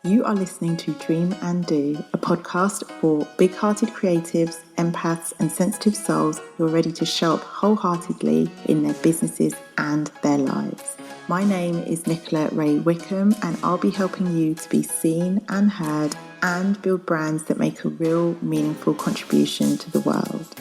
You are listening to Dream and Do, a podcast for big-hearted creatives, empaths, and sensitive souls who are ready to show up wholeheartedly in their businesses and their lives. My name is Nicola Ray Wickham, and I'll be helping you to be seen and heard and build brands that make a real, meaningful contribution to the world.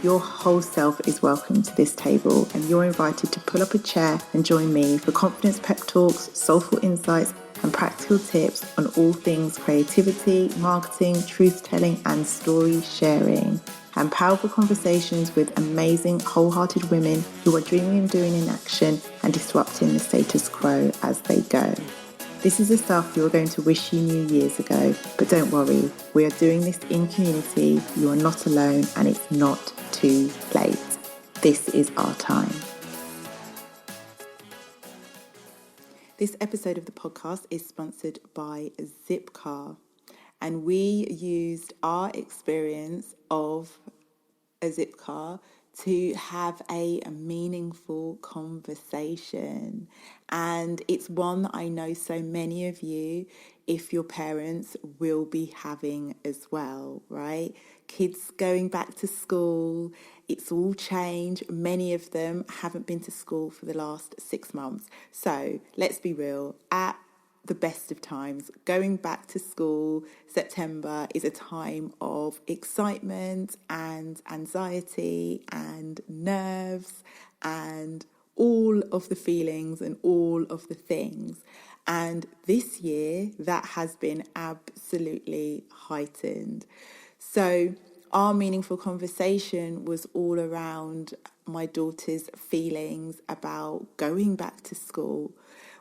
Your whole self is welcome to this table, and you're invited to pull up a chair and join me for confidence pep talks, soulful insights, and practical tips on all things creativity, marketing, truth-telling, and story sharing, and powerful conversations with amazing, wholehearted women who are dreaming and doing in action and disrupting the status quo as they go. This is the stuff you're going to wish you knew years ago, but don't worry, we are doing this in community, you are not alone, and it's not too late. This is our time. This episode of the podcast is sponsored by Zipcar, and we used our experience of a Zipcar to have a meaningful conversation. And it's one that I know so many of you, if your parents, will be having as well, right? Kids going back to school, it's all changed. Many of them haven't been to school for the last 6 months. So let's be real, at the best of times, going back to school, September is a time of excitement and anxiety and nerves and all of the feelings and all of the things. And this year, that has been absolutely heightened. So our meaningful conversation was all around my daughter's feelings about going back to school.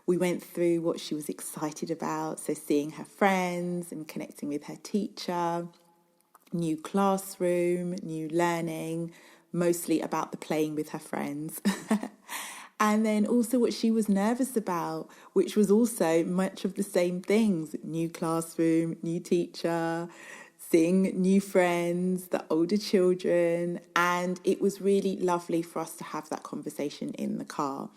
We went through what she was excited about, so seeing her friends and connecting with her teacher, new classroom, new learning, mostly about the playing with her friends. And then also what she was nervous about, which was also much of the same things: new classroom, new teacher, seeing new friends, the older children. And it was really lovely for us to have that conversation in the car.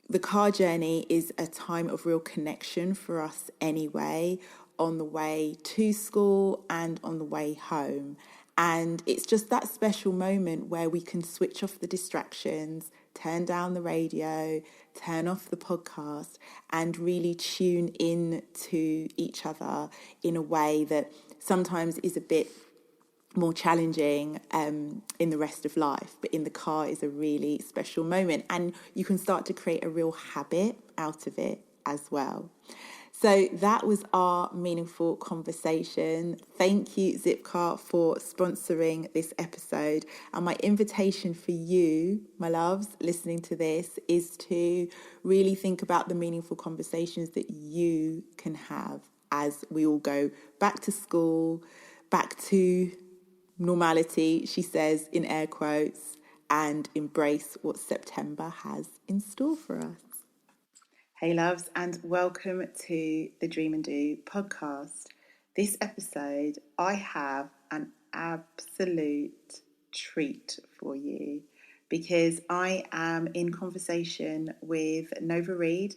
The car journey is a time of real connection for us anyway, on the way to school and on the way home. And it's just that special moment where we can switch off the distractions, turn down the radio, turn off the podcast, and really tune in to each other in a way that sometimes is a bit more challenging in the rest of life, but in the car is a really special moment, and you can start to create a real habit out of it as well. So that was our meaningful conversation. Thank you, Zipcar, for sponsoring this episode. And my invitation for you, my loves, listening to this, is to really think about the meaningful conversations that you can have as we all go back to school, back to normality, she says in air quotes, and embrace what September has in store for us. Hey loves, and welcome to the Dream and Do podcast. This episode, I have an absolute treat for you because I am in conversation with Reid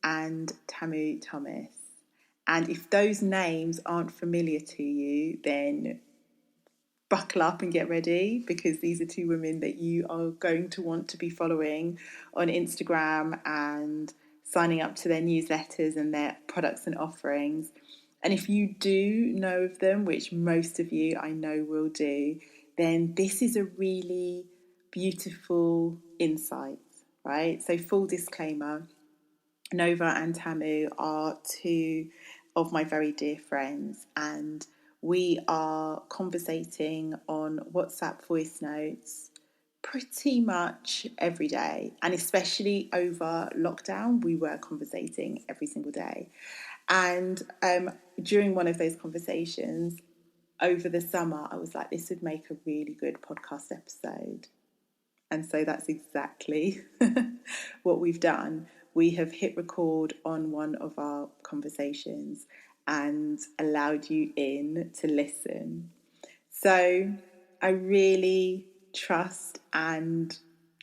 and Tamu Thomas. And if those names aren't familiar to you, then buckle up and get ready, because these are two women that you are going to want to be following on Instagram and signing up to their newsletters and their products and offerings. And if you do know of them, which most of you I know will do, then this is a really beautiful insight, right? So full disclaimer, Nova and Tamu are two of my very dear friends, and we are conversating on WhatsApp voice notes pretty much every day. And especially over lockdown, we were conversating every single day. And during one of those conversations over the summer, I was like, this would make a really good podcast episode. And so that's exactly what we've done. We have hit record on one of our conversations and allowed you in to listen. So I really trust and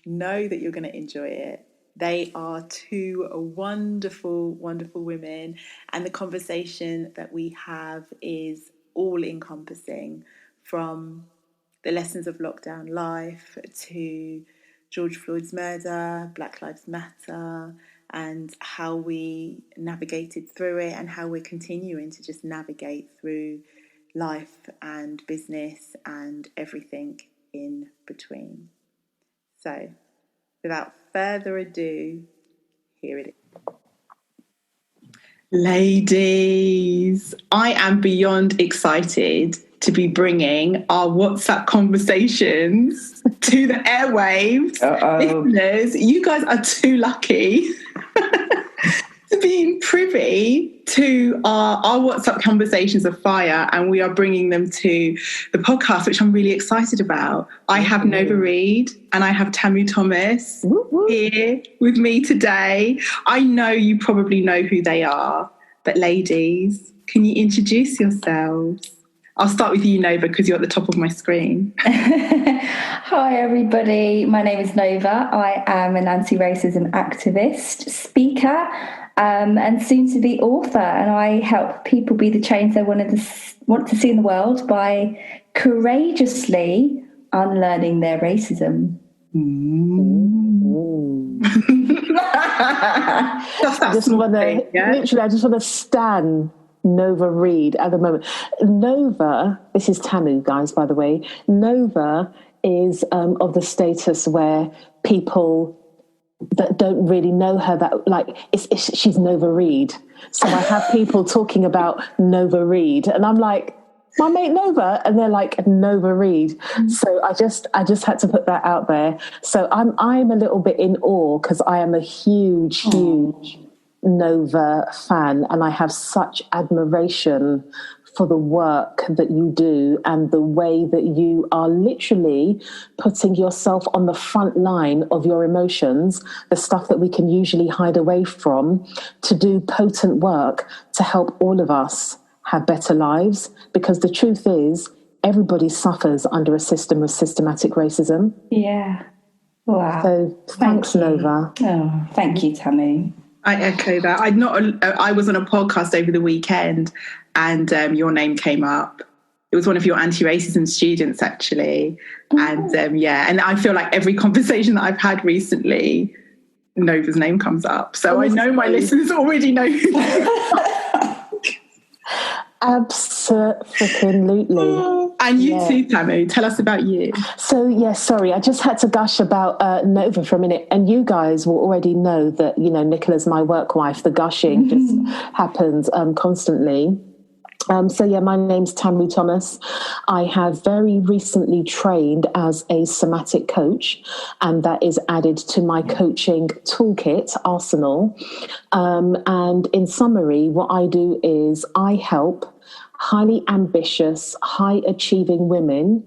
know that you're going to enjoy it. They are two wonderful, wonderful women, and the conversation that we have is all encompassing, from the lessons of lockdown life to George Floyd's murder, Black Lives Matter, and how we navigated through it and how we're continuing to just navigate through life and business and everything in between. So, without further ado, here it is. Ladies, I am beyond excited to be bringing our WhatsApp conversations to the airwaves. Listeners, you guys are too lucky to be privy to our WhatsApp conversations of fire, and we are bringing them to the podcast, which I'm really excited about. I have Nova Reid and I have Tamu Thomas here with me today. I know you probably know who they are, but ladies, can you introduce yourselves? I'll start with you, Nova, because you're at the top of my screen. Hi, everybody. My name is Nova. I am an anti-racism activist, speaker, and soon-to-be author. And I help people be the change they want to see in the world by courageously unlearning their racism. I just want to stan Nova Reid at the moment. Nova, this is Tamu, guys, by the way. Nova is of the status where people that don't really know her, that like she's Nova Reid. So I have people talking about Nova Reid, and I'm like, my mate Nova, and they're like Nova Reid. So I just had to put that out there. So I'm a little bit in awe because I am a huge Nova fan, and I have such admiration for the work that you do and the way that you are literally putting yourself on the front line of your emotions, the stuff that we can usually hide away from, to do potent work to help all of us have better lives. Because the truth is, everybody suffers under a system of systematic racism. Yeah. Wow. So thanks, Nova. Oh, thank you, Tamu. I echo that. I was on a podcast over the weekend, and your name came up. It was one of your anti-racism students, actually. And and I feel like every conversation that I've had recently, Nova's name comes up. So I know my listeners already know who they are. Absolutely. And you too, Tamu. Tell us about you. So, sorry, I just had to gush about Nova for a minute. And you guys will already know that, Nicola's my work wife. The gushing just happens constantly. My name's Tamu Thomas. I have very recently trained as a somatic coach, and that is added to my coaching toolkit arsenal. And in summary, what I do is I help highly ambitious, high-achieving women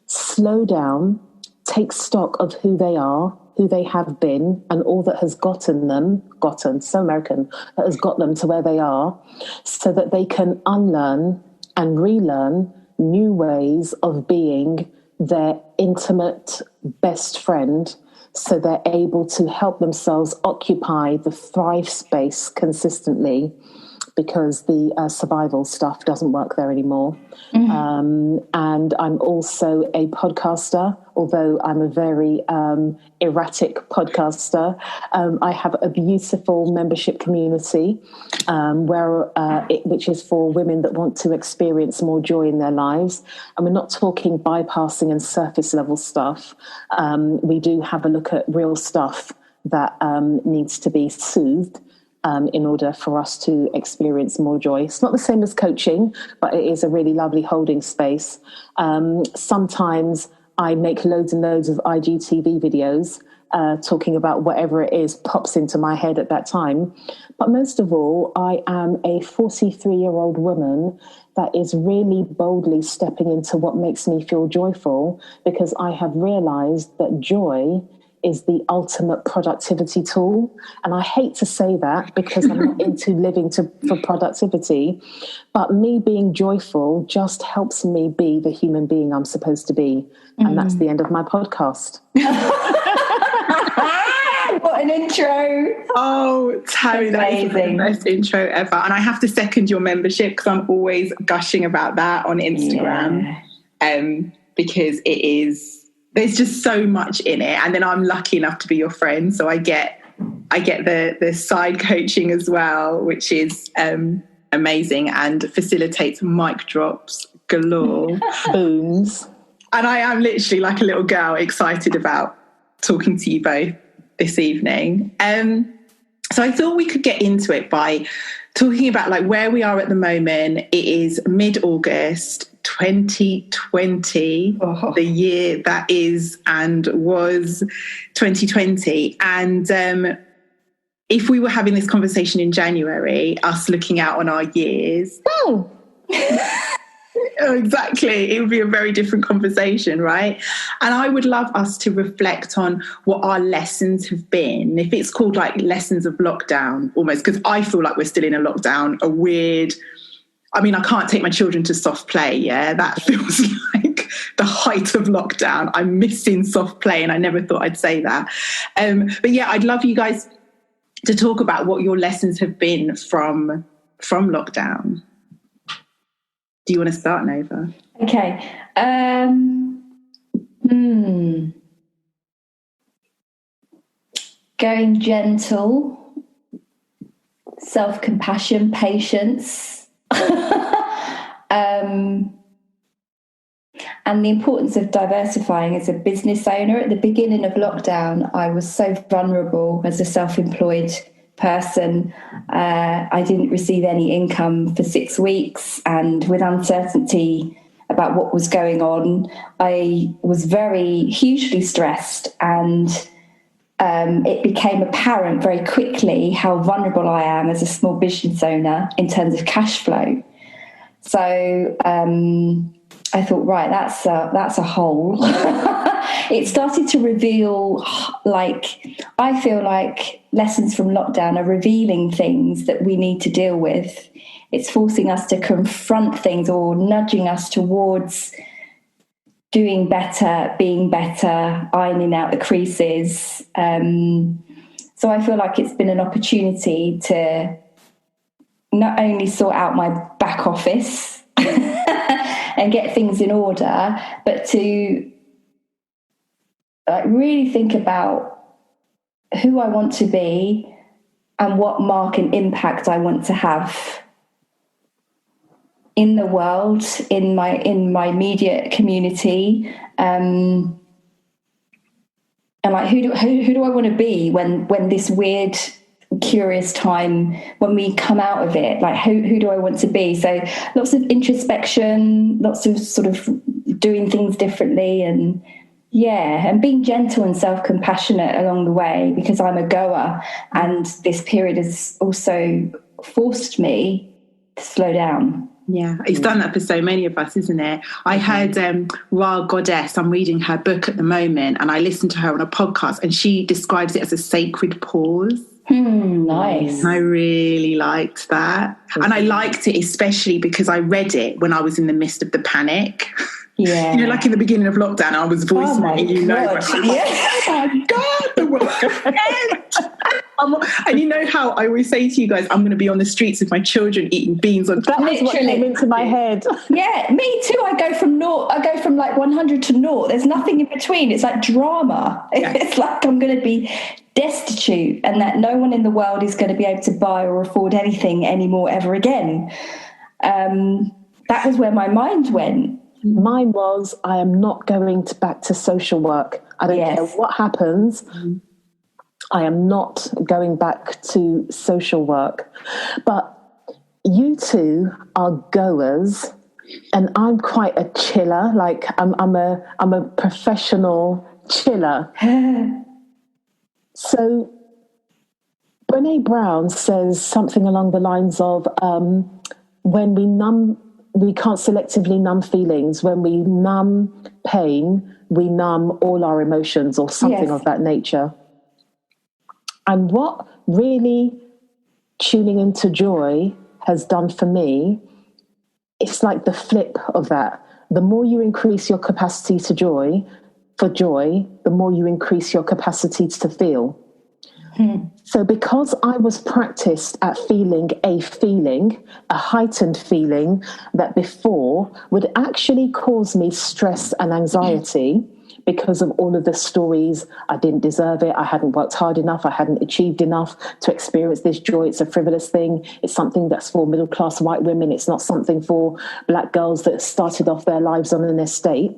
slow down, take stock of who they are, who they have been, and all that has so American, that has got them to where they are, so that they can unlearn and relearn new ways of being their intimate best friend, so they're able to help themselves occupy the thrive space consistently, because the survival stuff doesn't work there anymore. And I'm also a podcaster, although I'm a very erratic podcaster. I have a beautiful membership community which is for women that want to experience more joy in their lives. And we're not talking bypassing and surface level stuff. We do have a look at real stuff that needs to be soothed in order for us to experience more joy. It's not the same as coaching, but it is a really lovely holding space. Sometimes I make loads and loads of IGTV videos talking about whatever it is pops into my head at that time. But most of all, I am a 43-year-old woman that is really boldly stepping into what makes me feel joyful, because I have realized that joy is the ultimate productivity tool. And I hate to say that because I'm not into living for productivity, but me being joyful just helps me be the human being I'm supposed to be. And that's the end of my podcast. What an intro. Oh, Tamu, that is the best intro ever. And I have to second your membership because I'm always gushing about that on Instagram. Because there's just so much in it. And then I'm lucky enough to be your friend. So I get the side coaching as well, which is amazing and facilitates mic drops galore. Booms. And I am literally like a little girl excited about talking to you both this evening. So I thought we could get into it by talking about like where we are at the moment. It is mid-August 2020, the year that is and was 2020. And if we were having this conversation in January, us looking out on our years... Exactly. It would be a very different conversation, right? And I would love us to reflect on what our lessons have been. If it's called like lessons of lockdown, almost, because I feel like we're still in a lockdown, I can't take my children to soft play. Yeah, that feels like the height of lockdown. I'm missing soft play and I never thought I'd say that. But yeah, I'd love you guys to talk about what your lessons have been from lockdown. Do you want to start, Nova? Okay. Going gentle, self-compassion, patience, and the importance of diversifying as a business owner. At the beginning of lockdown, I was so vulnerable as a self-employed person. I didn't receive any income for 6 weeks, and with uncertainty about what was going on, I was hugely stressed, and it became apparent very quickly how vulnerable I am as a small business owner in terms of cash flow. So I thought, right, that's a hole. It started to reveal, I feel like lessons from lockdown are revealing things that we need to deal with. It's forcing us to confront things or nudging us towards doing better, being better, ironing out the creases. So I feel like it's been an opportunity to not only sort out my back office and get things in order, but to really think about who I want to be and what mark and impact I want to have in the world, in my media community, and like who do I want to be when this weird, curious time, when we come out of it, like who do I want to be? So lots of introspection, lots of sort of doing things differently, and being gentle and self-compassionate along the way, because I'm a goer, and this period has also forced me to slow down. Yeah, it's done that for so many of us, isn't it? I heard Wild Goddess, I'm reading her book at the moment, and I listened to her on a podcast, and she describes it as a sacred pause. Nice. And I really liked that. And I liked it especially because I read it when I was in the midst of the panic. Yeah. Like in the beginning of lockdown, I was voice noting, oh my God, the world. And how I always say to you guys, I'm going to be on the streets with my children eating beans on. That was what came into my head. Yeah, me too. I go from like 100 to 0. There's nothing in between. It's like drama. Yeah. It's like I'm going to be destitute, and that no one in the world is going to be able to buy or afford anything anymore ever again. That was where my mind went. Mine was, I am not going back to social work. I don't care what happens. I am not going back to social work. But you two are goers, and I'm quite a chiller. Like I'm a professional chiller. So Brené Brown says something along the lines of, when we can't selectively numb feelings. When we numb pain, we numb all our emotions, or something of that nature. And what really tuning into joy has done for me, it's like the flip of that. The more you increase your capacity for joy, the more you increase your capacity to feel. So because I was practiced at feeling, a heightened feeling that before would actually cause me stress and anxiety because of all of the stories, I didn't deserve it, I hadn't worked hard enough, I hadn't achieved enough to experience this joy, it's a frivolous thing, it's something that's for middle class white women, it's not something for black girls that started off their lives on an estate.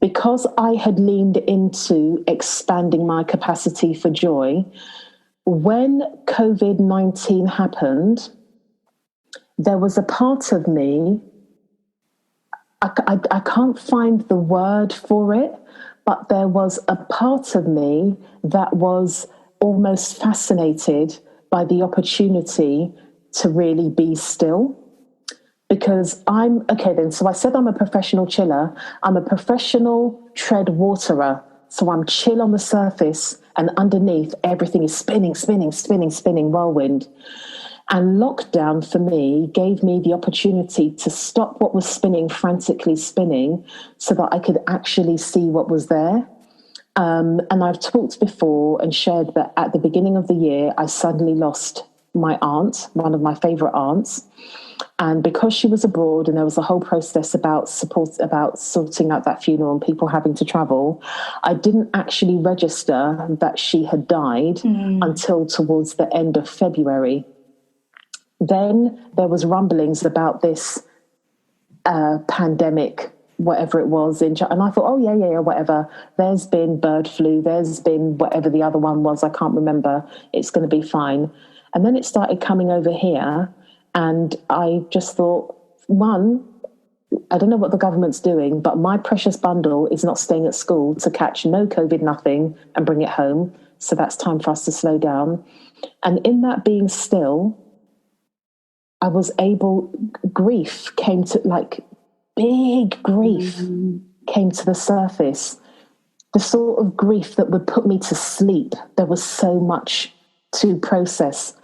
Because I had leaned into expanding my capacity for joy, when COVID-19 happened, there was a part of me, I can't find the word for it, but there was a part of me that was almost fascinated by the opportunity to really be still. Because so I said I'm a professional chiller. I'm a professional tread waterer. So I'm chill on the surface, and underneath everything is spinning, whirlwind. And lockdown for me gave me the opportunity to stop what was spinning, frantically spinning, so that I could actually see what was there. And I've talked before and shared that at the beginning of the year, I suddenly lost my aunt, one of my favourite aunts. And because she was abroad and there was a whole process about sorting out that funeral and people having to travel, I didn't actually register that she had died until towards the end of February. Then there was rumblings about this pandemic, whatever it was, and I thought, oh, yeah, whatever. There's been bird flu, there's been whatever the other one was, I can't remember. It's going to be fine. And then it started coming over here. And I just thought, one, I don't know what the government's doing, but my precious bundle is not staying at school to catch no COVID nothing and bring it home. So that's time for us to slow down. And in that being still, I was able, grief came to, like, big grief came to the surface. The sort of grief that would put me to sleep. There was so much to process.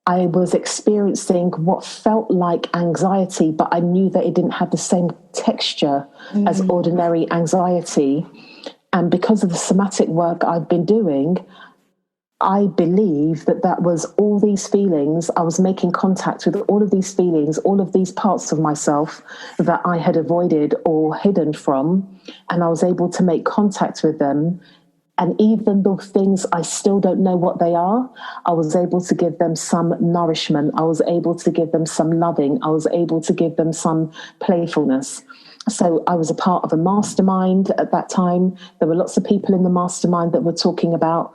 I was experiencing what felt like anxiety, but I knew that it didn't have the same texture as ordinary anxiety. And because of the somatic work I've been doing, I believe that was all these feelings. I was making contact with all of these feelings, all of these parts of myself that I had avoided or hidden from. And I was able to make contact with them. And even the things I still don't know what they are, I was able to give them some nourishment. I was able to give them some loving. I was able to give them some playfulness. So I was a part of a mastermind at that time. There were lots of people in the mastermind that were talking about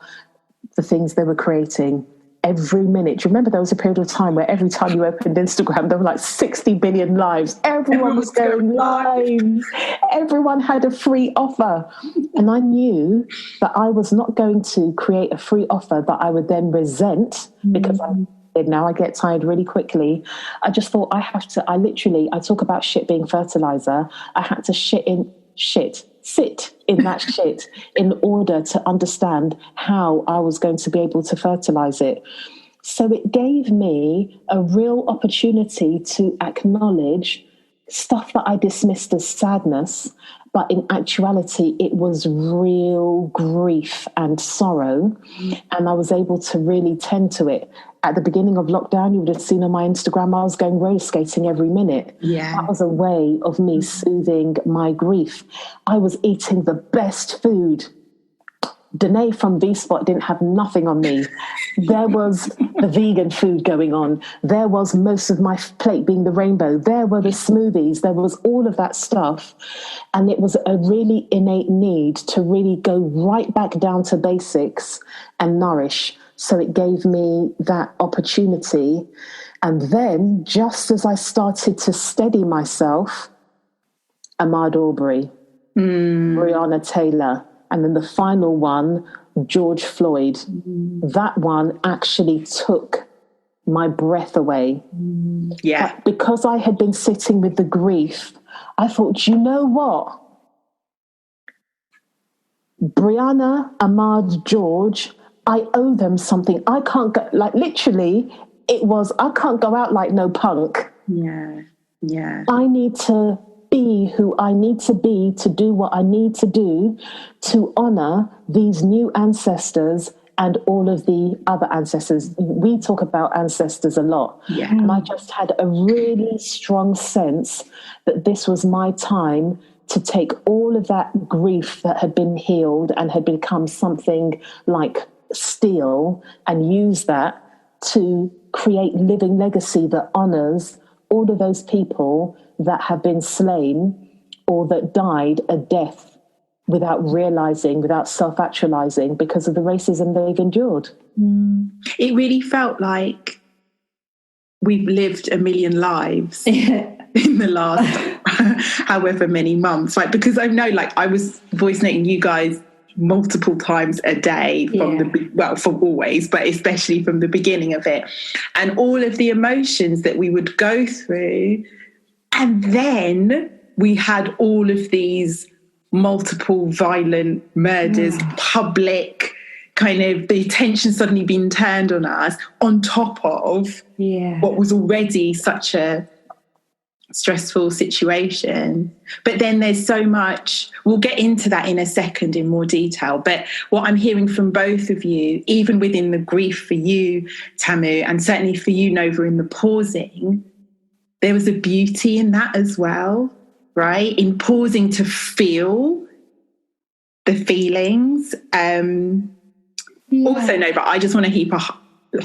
the things they were creating. Every minute. Do you remember there was a period of time where every time you opened Instagram, there were like 60 billion lives. Everyone was going live. Everyone had a free offer. And I knew that I was not going to create a free offer that I would then resent because now I get tired really quickly. I just thought I talk about shit being fertilizer. I had to sit in that shit in order to understand how I was going to be able to fertilize it. So it gave me a real opportunity to acknowledge stuff that I dismissed as sadness, but in actuality, it was real grief and sorrow. And I was able to really tend to it. At the beginning of lockdown, you would have seen on my Instagram, I was going roller skating every minute. Yeah. That was a way of me soothing my grief. I was eating the best food. Danae from V-Spot didn't have nothing on me. There was the vegan food going on. There was most of my plate being the rainbow. There were the smoothies. There was all of that stuff. And it was a really innate need to really go right back down to basics and nourish. So it gave me that opportunity. And then just as I started to steady myself, Ahmaud Arbery, Breonna Taylor, and then the final one, George Floyd. That one actually took my breath away. Yeah. But because I had been sitting with the grief, I thought, you know what? Brianna, Ahmaud, George, I owe them something. I can't go, like, literally, I can't go out like no punk. Yeah. Yeah. I need to be who I need to be to do what I need to do to honor these new ancestors and all of the other ancestors. We talk about ancestors a lot. Yeah. And I just had a really strong sense that this was my time to take all of that grief that had been healed and had become something like steel and use that to create living legacy that honours all of those people that have been slain or that died a death without realising, without self-actualising because of the racism they've endured. It really felt like we've lived a million lives in the last however many months. Like, because I know, like, I was voice noting you guys multiple times a day from always, but especially from the beginning of it, and all of the emotions that we would go through. And then we had all of these multiple violent murders, public, kind of the attention suddenly being turned on us, on top of what was already such a stressful situation. But then there's so much, we'll get into that in a second in more detail, but what I'm hearing from both of you, even within the grief for you, Tamu, and certainly for you, Nova, in the pausing, there was a beauty in that as well, right? In pausing to feel the feelings. Also, Nova, I just want to heap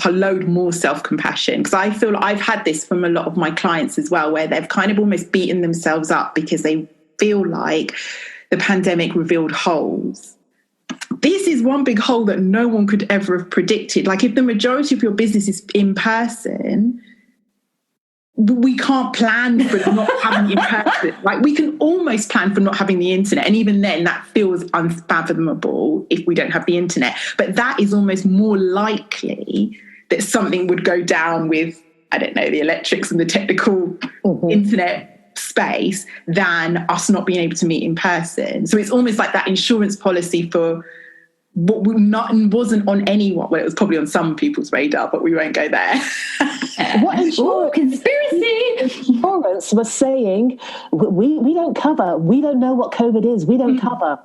a load more self-compassion, because I feel I've had this from a lot of my clients as well, where they've kind of almost beaten themselves up because they feel like the pandemic revealed holes. This is one big hole that no one could ever have predicted. Like, if the majority of your business is in person, we can't plan for not having in person. Like, we can almost plan for not having the internet, and even then that feels unfathomable if we don't have the internet. But that is almost more likely that something would go down with, I don't know, the electrics and the technical internet space than us not being able to meet in person. So it's almost like that insurance policy for what wasn't on anyone. Well, it was probably on some people's radar, but we won't go there. What insurance? Conspiracy! Insurance was saying, we don't cover. We don't know what COVID is. We don't cover.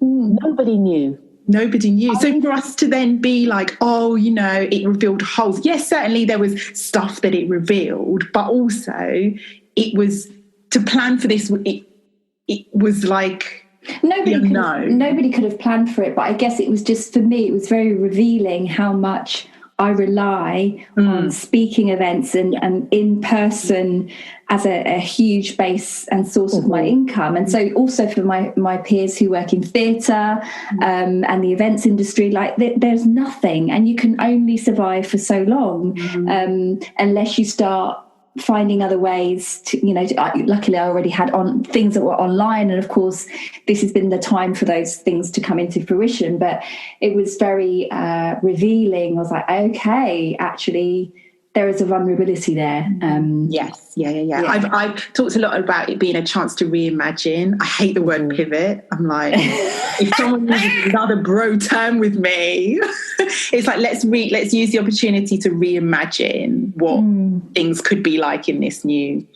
Nobody knew. Nobody knew. So for us to then be like, oh, you know, it revealed holes. Yes, certainly there was stuff that it revealed, but also it was to plan for this. It was like, nobody could have planned for it, but I guess it was just, for me, it was very revealing how much I rely on speaking events and in person as a huge base and source of my income. And so also for my peers who work in theatre and the events industry, like there's nothing, and you can only survive for so long unless you start finding other ways to, luckily I already had on things that were online, and of course this has been the time for those things to come into fruition. But it was very revealing. I was like, okay, actually there is a vulnerability there. Yes, yeah. I've talked a lot about it being a chance to reimagine. I hate the word pivot. I'm like, if someone uses another bro term with me, it's like, let's use the opportunity to reimagine what things could be like in this new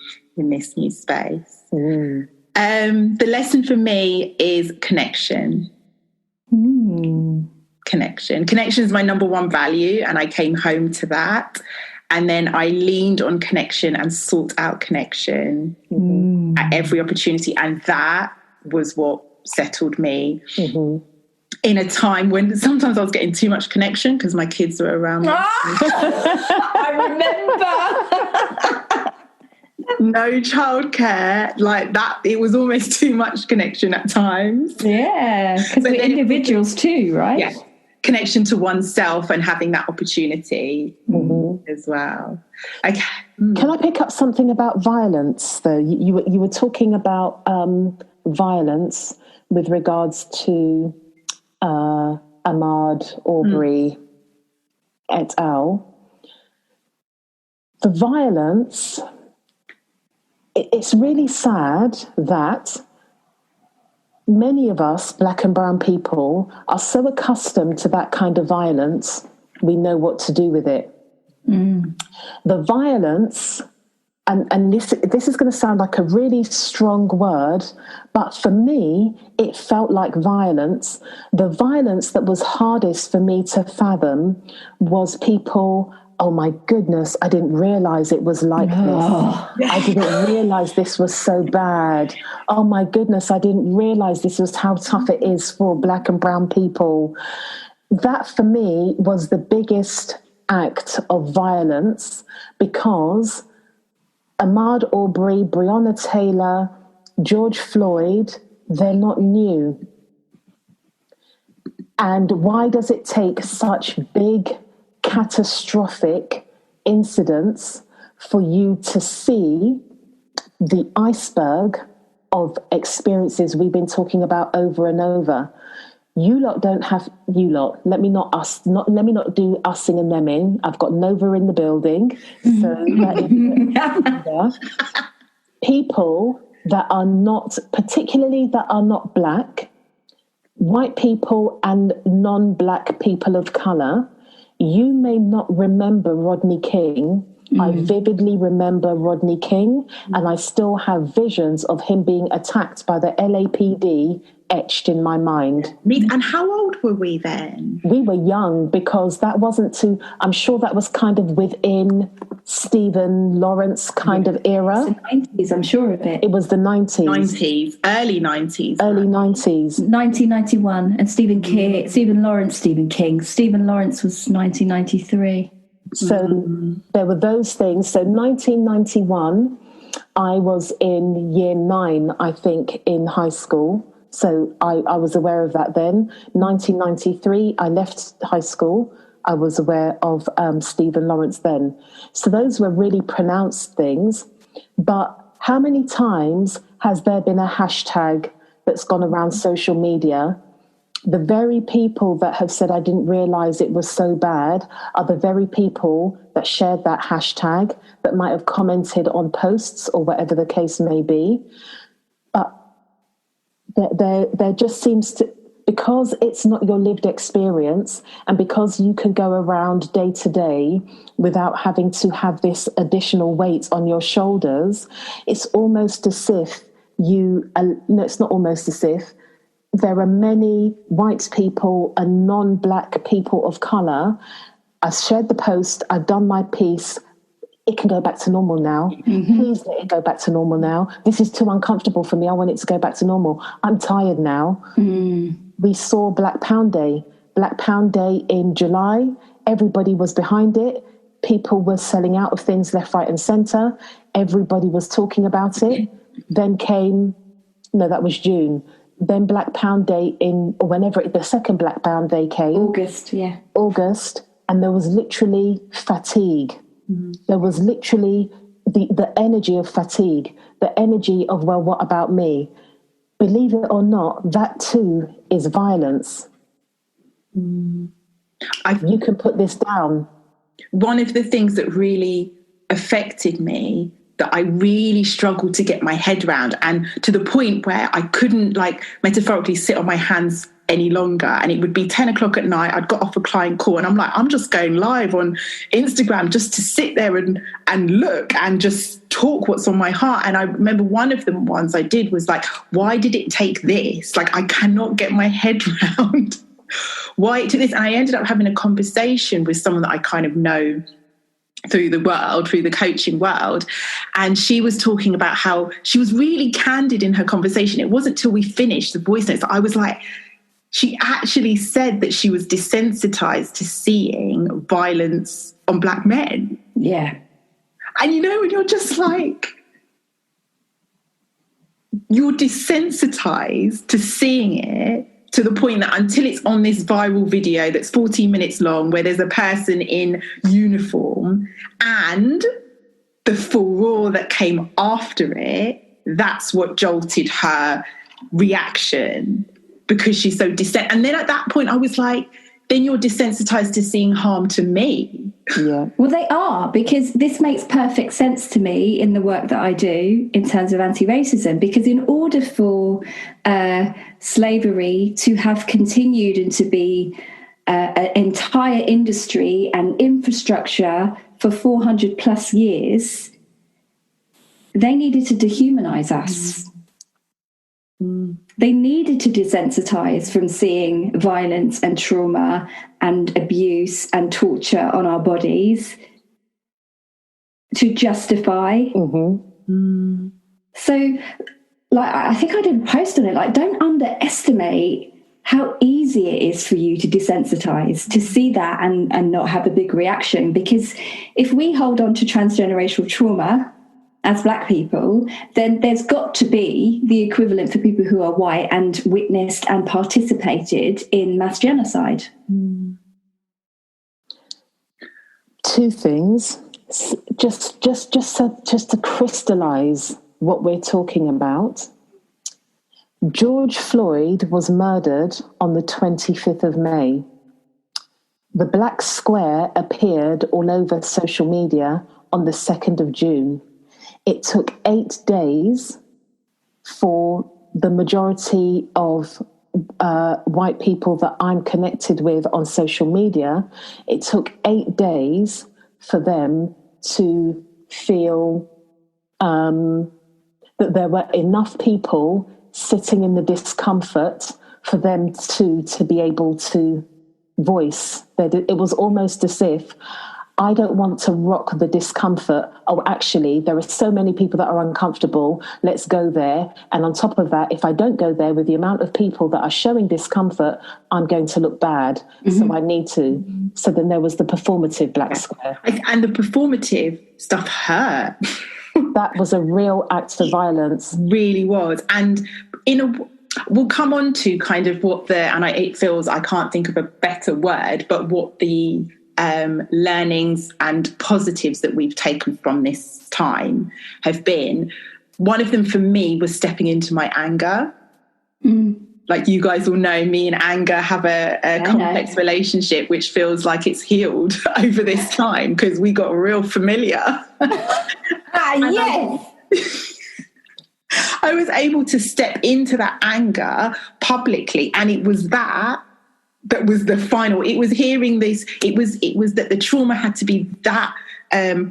space. The lesson for me is connection. Connection is my number one value, and I came home to that. And then I leaned on connection and sought out connection at every opportunity. And that was what settled me in a time when sometimes I was getting too much connection because my kids were around me. I remember. No childcare, like that. It was almost too much connection at times. Yeah, because we're individuals too, right? Yeah. Connection to oneself and having that opportunity as well. Okay. Can I pick up something about violence, though? You were talking about violence with regards to Ahmaud Arbery et al. The violence, it's really sad that many of us, black and brown people, are so accustomed to that kind of violence, we know what to do with it. The violence and this is going to sound like a really strong word, but for me, it felt like violence. The violence that was hardest for me to fathom was people, oh my goodness, I didn't realize it was like this. I didn't realize this was so bad. Oh my goodness, I didn't realize this was how tough it is for Black and brown people. That for me was the biggest act of violence, because Ahmaud Arbery, Breonna Taylor, George Floyd, they're not new. And why does it take such big, catastrophic incidents for you to see the iceberg of experiences we've been talking about over and over? You lot don't have, let me not do using and theming. I've got Nova in the building. So people that are not, particularly that are not Black, white people and non-Black people of colour, you may not remember Rodney King. I vividly remember Rodney King, and I still have visions of him being attacked by the LAPD etched in my mind. And how old were we then? We were young, because that wasn't I'm sure that was kind of within Stephen Lawrence kind of era. It's the 90s, I'm sure of it. It was the 90s. Early 90s. Early 90s. 1991, and Stephen Lawrence was 1993. So there were those things. So 1991, I was in year 9, I think, in high school. So I was aware of that then. 1993, I left high school. I was aware of Stephen Lawrence then. So those were really pronounced things. But how many times has there been a hashtag that's gone around social media? The very people that have said, I didn't realize it was so bad, are the very people that shared that hashtag, that might have commented on posts or whatever the case may be. But there just seems to, because it's not your lived experience, and because you can go around day to day without having to have this additional weight on your shoulders, it's almost as if it's not almost as if, there are many white people and non-Black people of colour. I've shared the post, I've done my piece, it can go back to normal now. Please let it go back to normal now. This is too uncomfortable for me. I want it to go back to normal. I'm tired now. We saw Black Pound Day. Black Pound Day in July. Everybody was behind it. People were selling out of things left, right and centre. Everybody was talking about it. Then that was June. Then Black Pound Day the second Black Pound Day came. August. And there was literally fatigue. There was literally the energy of fatigue, the energy of, well, what about me? Believe it or not, that too is violence. You can put this down. One of the things that really affected me, that I really struggled to get my head around, and to the point where I couldn't, metaphorically sit on my hands any longer, and it would be 10 o'clock at night, I'd got off a client call and I'm like, I'm just going live on Instagram just to sit there and look and just talk what's on my heart. And I remember one of the ones I did was like, why did it take this? I cannot get my head around why it took this. And I ended up having a conversation with someone that I kind of know through the coaching world. And she was talking about how she was really candid in her conversation. It wasn't till we finished the voice notes that I was like, she actually said that she was desensitized to seeing violence on Black men. Yeah. And when you're just like, you're desensitized to seeing it, to the point that until it's on this viral video that's 14 minutes long, where there's a person in uniform, and the furore that came after it, that's what jolted her reaction, because she's so And then at that point I was like, then you're desensitized to seeing harm to me. Yeah. Well, they are, because this makes perfect sense to me in the work that I do in terms of anti-racism, because in order for slavery to have continued and to be an entire industry and infrastructure for 400 plus years, they needed to dehumanize us. They needed to desensitize from seeing violence and trauma and abuse and torture on our bodies to justify. So, like, I think I did a post on it, like, don't underestimate how easy it is for you to desensitize, to see that and not have a big reaction. Because if we hold on to transgenerational trauma as Black people, then there's got to be the equivalent for people who are white and witnessed and participated in mass genocide. Two things, just to crystallize what we're talking about. George Floyd was murdered on the 25th of May. The black square appeared all over social media on the 2nd of June. It took 8 days for the majority of white people that I'm connected with on social media. It took 8 days for them to feel that there were enough people sitting in the discomfort for them to be able to voice. It was almost as if, I don't want to rock the discomfort. Oh, actually, there are so many people that are uncomfortable. Let's go there. And on top of that, if I don't go there with the amount of people that are showing discomfort, I'm going to look bad. So I need to. So then there was the performative black square. And the performative stuff hurt. That was a real act of violence. Really was. And we'll come on to kind of what it feels, I can't think of a better word, but what the learnings and positives that we've taken from this time have been. One of them for me was stepping into my anger. Like, you guys all know, me and anger have a complex relationship, which feels like it's healed over this time because we got real familiar. Yes. I was able to step into that anger publicly, and it was that was the final. It was hearing this. It was that the trauma had to be that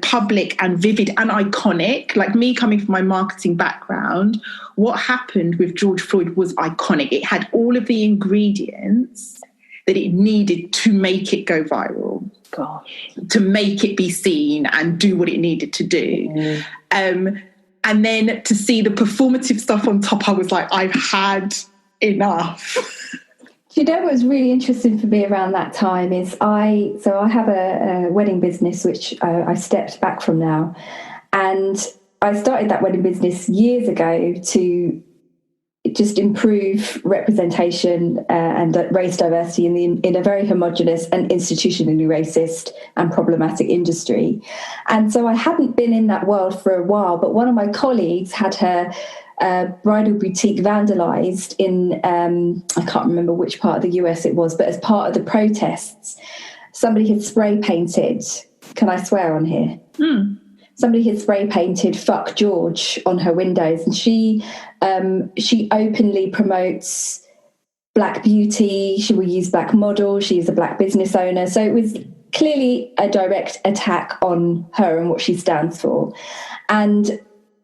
public and vivid and iconic. Like, me coming from my marketing background, what happened with George Floyd was iconic. It had all of the ingredients that it needed to make it go viral. Gosh. To make it be seen and do what it needed to do. And then to see the performative stuff on top, I was like, I've had enough. Do you know what was really interesting for me around that time is I have a wedding business, which I stepped back from now. And I started that wedding business years ago to just improve representation and race diversity in a very homogenous and institutionally racist and problematic industry. And so I hadn't been in that world for a while, but one of my colleagues had her bridal boutique vandalized in, I can't remember which part of the US it was, but as part of the protests, somebody had spray painted, can I swear on here? Somebody had spray painted "Fuck George" on her windows, and she openly promotes Black beauty. She will use Black models. She's a Black business owner. So it was clearly a direct attack on her and what she stands for. And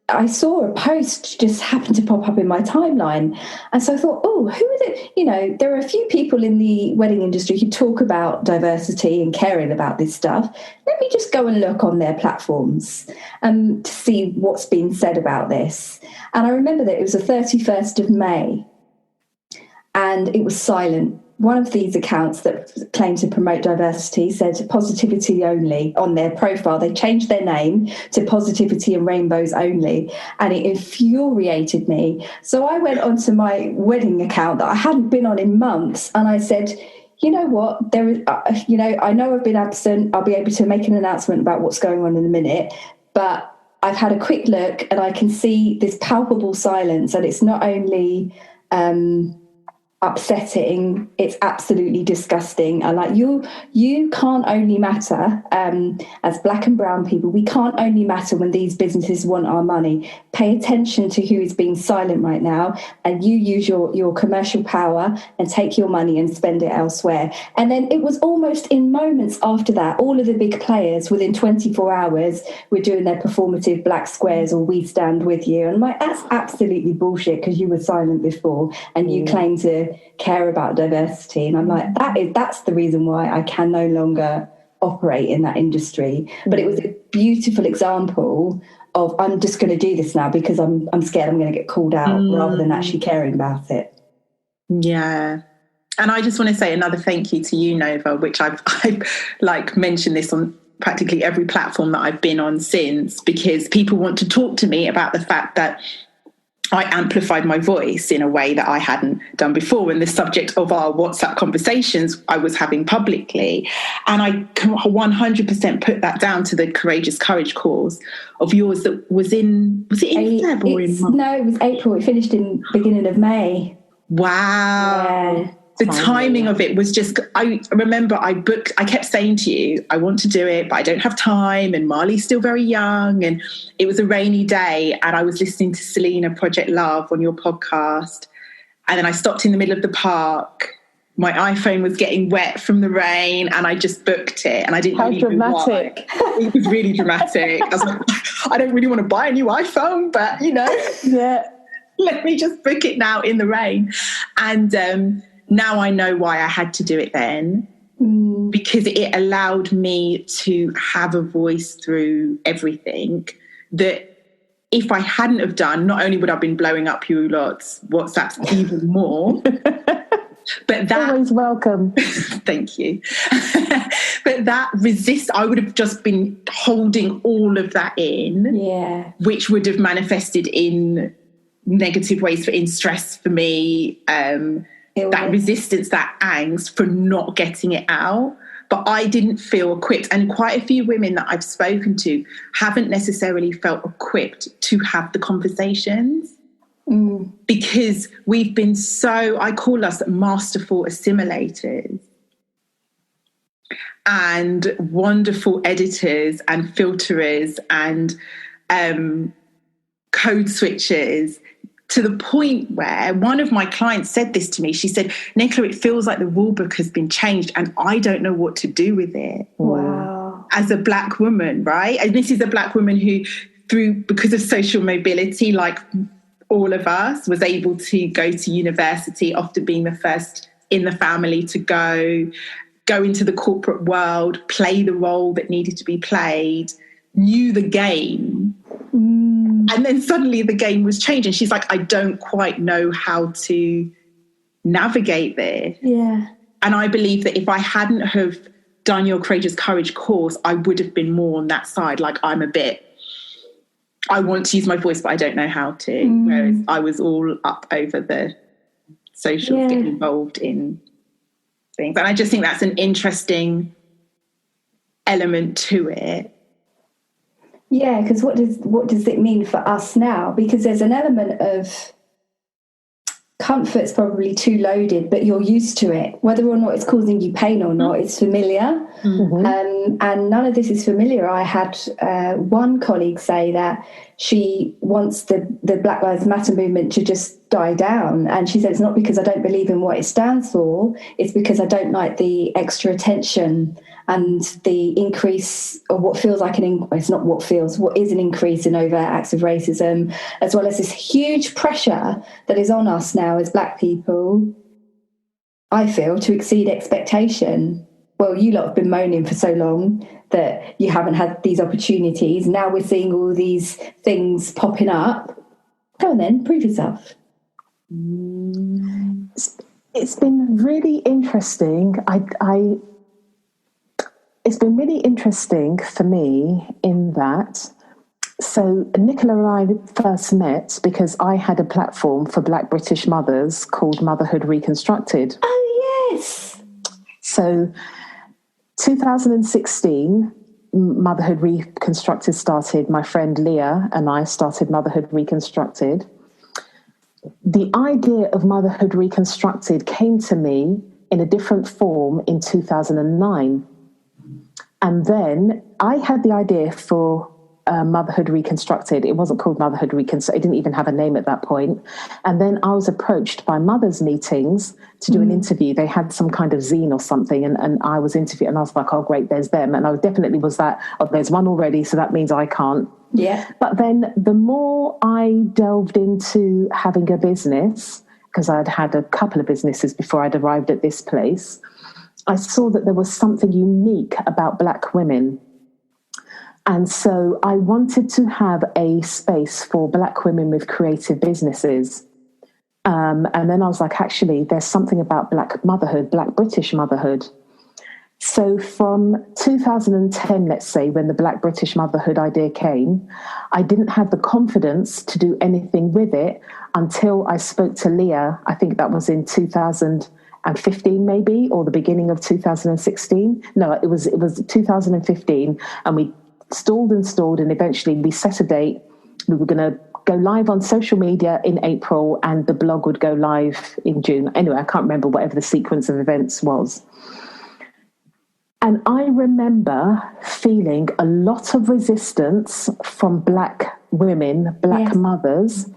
I saw a post just happen to pop up in my timeline. And so I thought, oh, who is it? You know, there are a few people in the wedding industry who talk about diversity and caring about this stuff. Let me just go and look on their platforms to see what's been said about this. And I remember that it was the 31st of May and it was silent. One of these accounts that claimed to promote diversity said positivity only on their profile. They changed their name to Positivity and Rainbows Only, and it infuriated me. So I went onto my wedding account that I hadn't been on in months, and I said, you know what, there is, I know I've been absent. I'll be able to make an announcement about what's going on in a minute, but I've had a quick look and I can see this palpable silence, and it's not only upsetting, it's absolutely disgusting. And like, you can't only matter, as black and brown people, we can't only matter when these businesses want our money. Pay attention to who is being silent right now, and you use your commercial power and take your money and spend it elsewhere. And then it was almost in moments after that, all of the big players within 24 hours were doing their performative black squares or we stand with you. And I'm like, that's absolutely bullshit, because you were silent before and you claim to care about diversity. And I'm like, that's the reason why I can no longer operate in that industry. But it was a beautiful example of, I'm just going to do this now because I'm scared I'm going to get called out, rather than actually caring about it. Yeah. And I just want to say another thank you to you, Nova, which I've like mentioned this on practically every platform that I've been on since, because people want to talk to me about the fact that I amplified my voice in a way that I hadn't done before, in the subject of our WhatsApp conversations I was having publicly. And I can 100% put that down to the Courageous Courage course of yours that was it in Feb or in March? No, it was April. It finished in beginning of May. Wow. Yeah. The timing of it was just, I remember I kept saying to you, I want to do it, but I don't have time. And Marley's still very young. And it was a rainy day. And I was listening to Selena Project Love on your podcast. And then I stopped in the middle of the park. My iPhone was getting wet from the rain, and I just booked it. And I didn't really know why. It was really dramatic. I was like, I don't really want to buy a new iPhone, but let me just book it now in the rain. And now I know why I had to do it then, because it allowed me to have a voice through everything that if I hadn't have done, not only would I have been blowing up you lot's WhatsApps even more, but that... Always welcome. Thank you. But that I would have just been holding all of that in, which would have manifested in negative ways, in stress for me, that resistance, that angst for not getting it out. But I didn't feel equipped. And quite a few women that I've spoken to haven't necessarily felt equipped to have the conversations, because we've been I call us masterful assimilators and wonderful editors and filterers and code switchers, to the point where one of my clients said this to me. She said, Nicola, it feels like the rule book has been changed and I don't know what to do with it. Wow. As a black woman, right? And this is a black woman who, because of social mobility, like all of us, was able to go to university, often being the first in the family to go into the corporate world, play the role that needed to be played, knew the game. And then suddenly the game was changing. She's like, I don't quite know how to navigate this. Yeah. And I believe that if I hadn't have done your Courageous Courage course, I would have been more on that side. Like, I want to use my voice, but I don't know how to. Whereas I was all up over the socials, getting involved in things. And I just think that's an interesting element to it. Yeah, because what does it mean for us now? Because there's an element of comfort's probably too loaded, but you're used to it. Whether or not it's causing you pain or not, it's familiar. And none of this is familiar. I had one colleague say that she wants the Black Lives Matter movement to just die down. And she said, it's not because I don't believe in what it stands for, it's because I don't like the extra attention and the increase of what feels like what is an increase in overt acts of racism, as well as this huge pressure that is on us now as Black people, I feel, to exceed expectation. Well, you lot have been moaning for so long that you haven't had these opportunities. Now we're seeing all these things popping up. Go on then, prove yourself. It's been really interesting. It's been really interesting for me in that. So Nicola and I first met because I had a platform for Black British mothers called Motherhood Reconstructed. Oh, yes. So 2016, Motherhood Reconstructed started. My friend Leah and I started Motherhood Reconstructed. the idea of Motherhood Reconstructed came to me in a different form in 2009. And then I had the idea for Motherhood Reconstructed. It wasn't called Motherhood Reconstructed. It didn't even have a name at that point. And then I was approached by mothers' meetings to do an interview. They had some kind of zine or something, and I was interviewed, and I was like, oh, great, there's them. And I definitely was that, oh, there's one already, so that means I can't. Yeah. But then the more I delved into having a business, because I'd had a couple of businesses before I'd arrived at this place, I saw that there was something unique about Black women. And so I wanted to have a space for Black women with creative businesses. And then I was like, actually, there's something about Black motherhood, Black British motherhood. So from 2010, let's say, when the Black British motherhood idea came, I didn't have the confidence to do anything with it until I spoke to Leah. I think that was in 2015 maybe, or the beginning of 2016. No, it was 2015, and we stalled, and eventually we set a date. We were going to go live on social media in April, and the blog would go live in June. Anyway, I can't remember whatever the sequence of events was. And I remember feeling a lot of resistance from Black women, Black mothers,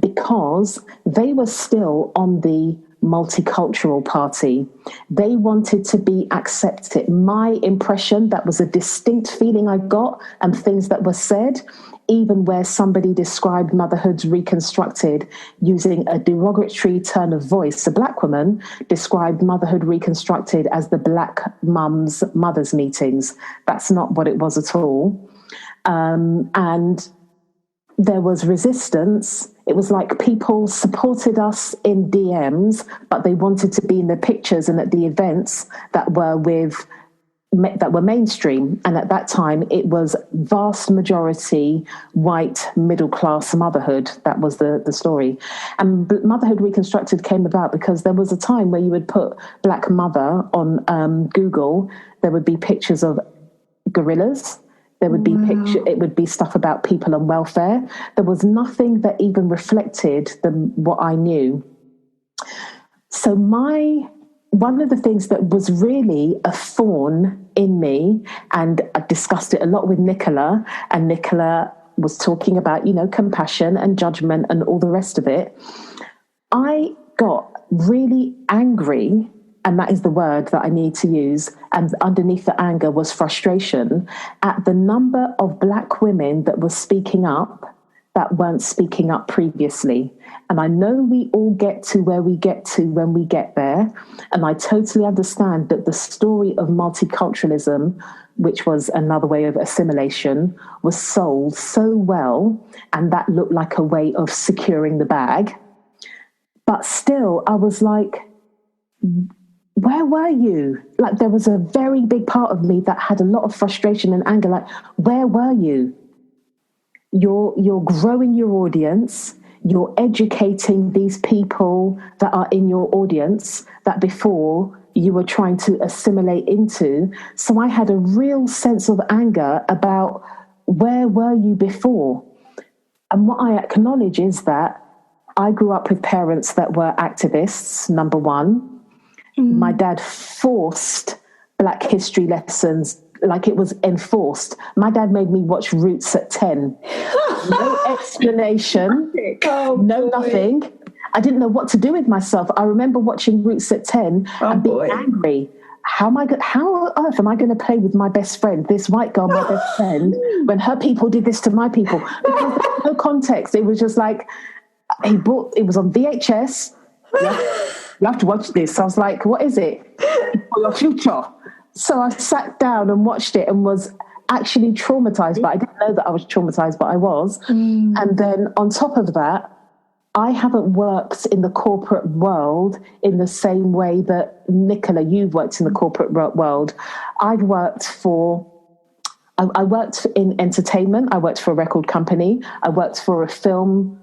because they were still on the multicultural party. They wanted to be accepted. My impression, that was a distinct feeling I got, and things that were said, even where somebody described Motherhood Reconstructed using a derogatory turn of voice. A Black woman described Motherhood Reconstructed as the Black mothers meetings. That's not what it was at all. And there was resistance. It was like people supported us in DMs, but they wanted to be in the pictures and at the events that were mainstream. And at that time, it was vast majority white middle class motherhood. That was the story. And Motherhood Reconstructed came about because there was a time where you would put Black mother on Google. There would be pictures of gorillas. There would be it would be stuff about people on welfare. There was nothing that even reflected what I knew. So one of the things that was really a thorn in me, and I discussed it a lot with Nicola, and Nicola was talking about, compassion and judgment and all the rest of it. I got really angry, and that is the word that I need to use, and underneath the anger was frustration at the number of Black women that were speaking up that weren't speaking up previously. And I know we all get to where we get to when we get there, and I totally understand that the story of multiculturalism, which was another way of assimilation, was sold so well, and that looked like a way of securing the bag. But still, I was like, where were you? Like, there was a very big part of me that had a lot of frustration and anger. Like, where were you? You're growing your audience. You're educating these people that are in your audience that before you were trying to assimilate into. So I had a real sense of anger about where were you before? And what I acknowledge is that I grew up with parents that were activists, number one. My dad forced Black history lessons like it was enforced. My dad made me watch Roots at 10. No explanation, no nothing. I didn't know what to do with myself. I remember watching Roots at 10 and being angry. How on earth am I going to play with my best friend, this white girl, my best friend, when her people did this to my people? Because there was no context. It was just like, it was on VHS. You have to watch this. I was like, what is it? For your future. So I sat down and watched it and was actually traumatized, but I didn't know that I was traumatized, but I was. And then on top of that, I haven't worked in the corporate world in the same way that, Nicola, you've worked in the corporate world. I worked in entertainment. I worked for a record company. I worked for a film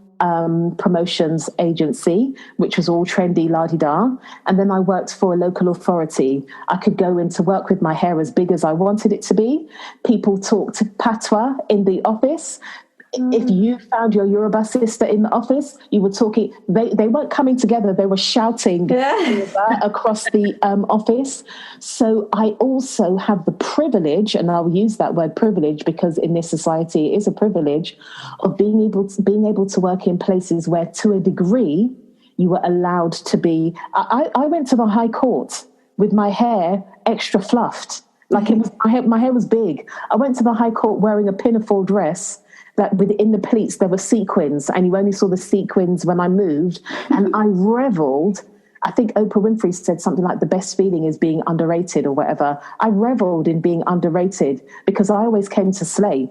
promotions agency, which was all trendy, la-di-da. And then I worked for a local authority. I could go into work with my hair as big as I wanted it to be. People talked patois in the office. if you found your Yoruba sister in the office, you were talking, they weren't coming together, they were shouting Yoruba across the office. So I also have the privilege, and I'll use that word privilege because in this society it is a privilege, of being able to work in places where, to a degree, you were allowed to be. I went to the High Court with my hair extra fluffed. Like it was, my hair was big. I went to the High Court wearing a pinafore dress that within the pleats there were sequins, and you only saw the sequins when I moved. And I reveled. I think Oprah Winfrey said something like the best feeling is being underrated or whatever. I reveled in being underrated because I always came to slay.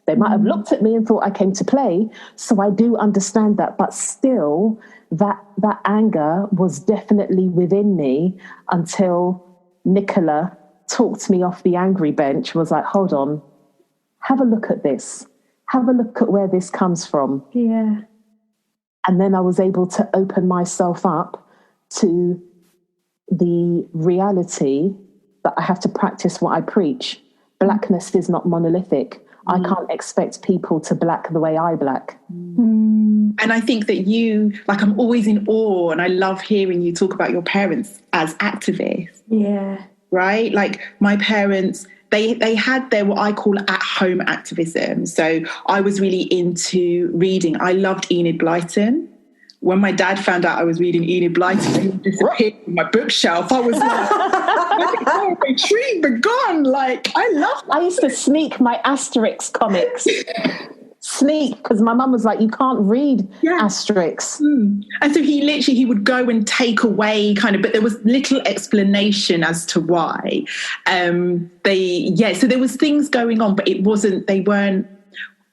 They might have looked at me and thought I came to play. So I do understand that. But still, that anger was definitely within me until Nicola talked me off the angry bench, was like, hold on, have a look at this. Have a look at where this comes from. Yeah. And then I was able to open myself up to the reality that I have to practice what I preach. Blackness is not monolithic. I can't expect people to black the way I black. And I think that I'm always in awe, and I love hearing you talk about your parents as activists. Yeah. Right? Like my parents, they had their what I call at-home activism. So I was really into reading. I loved Enid Blyton. When my dad found out I was reading Enid Blyton, he disappeared from my bookshelf. I was like, retreat, be gone. Like, I used to sneak my Asterix comics. Sneak, because my mum was like, you can't read Asterix. And so he would go and take away but there was little explanation as to why. So there was things going on, but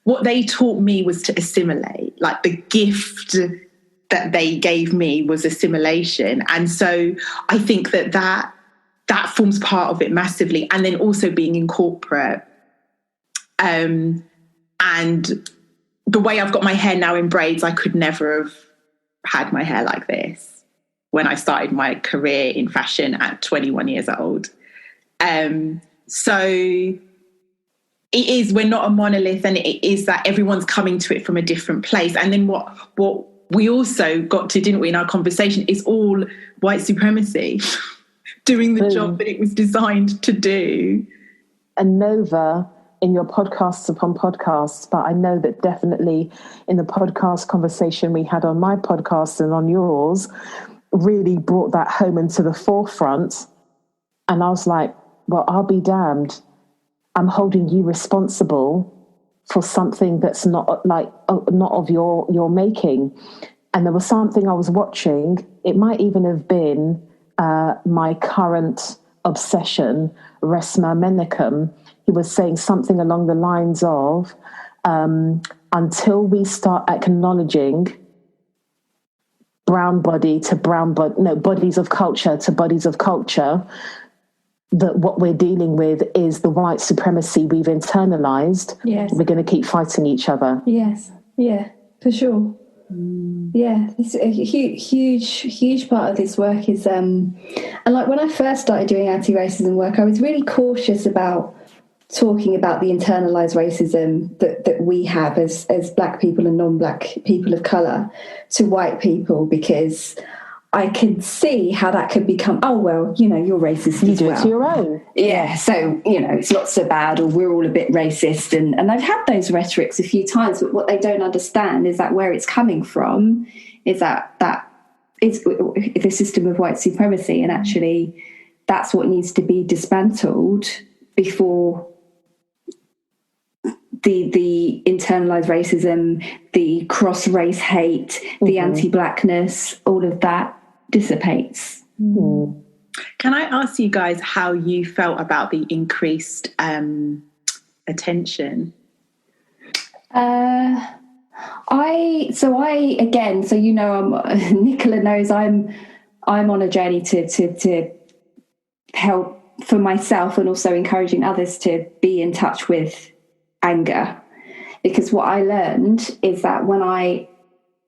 what they taught me was to assimilate. Like the gift that they gave me was assimilation. And so I think that forms part of it massively. And then also being in corporate, and the way I've got my hair now in braids, I could never have had my hair like this when I started my career in fashion at 21 years old. So it is, we're not a monolith, and it is that everyone's coming to it from a different place. And then what we also got to, didn't we, in our conversation, is all white supremacy doing the job that it was designed to do. And Nova, in your podcasts upon podcasts, but I know that definitely in the podcast conversation we had on my podcast and on yours, really brought that home into the forefront. And I was like, well, I'll be damned. I'm holding you responsible for something that's not of your making. And there was something I was watching. It might even have been my current obsession, Resma Menakem. He was saying something along the lines of, until we start acknowledging bodies of culture to bodies of culture, that what we're dealing with is the white supremacy we've internalized. Yes. We're going to keep fighting each other. Yes. Yeah, for sure. Yeah, it's a huge part of this work is, and like when I first started doing anti-racism work, I was really cautious about talking about the internalized racism that we have as black people and non-black people of colour to white people, because I could see how that could become, oh, well, you're racist you as do well. It to your own. Yeah, so, it's not so bad, or we're all a bit racist. And I've had those rhetorics a few times, but what they don't understand is that where it's coming from is that it's the system of white supremacy, and actually that's what needs to be dismantled before the internalized racism, the cross-race hate, the anti-blackness, all of that dissipates. Can I ask you guys how you felt about the increased attention? Nicola knows I'm on a journey to help for myself, and also encouraging others to be in touch with anger, because what I learned is that when I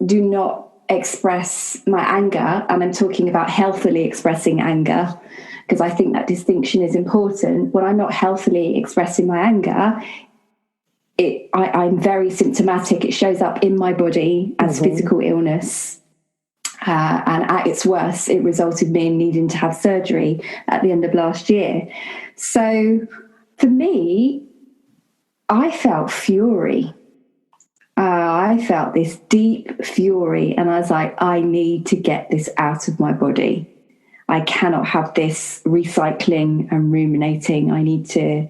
do not express my anger, and I'm talking about healthily expressing anger, because I think that distinction is important, when I'm not healthily expressing my anger, I'm very symptomatic. It shows up in my body as physical illness. And at its worst, it resulted in me needing to have surgery at the end of last year. So for me, I felt fury. I felt this deep fury, and I was like, I need to get this out of my body. I cannot have this recycling and ruminating. I need to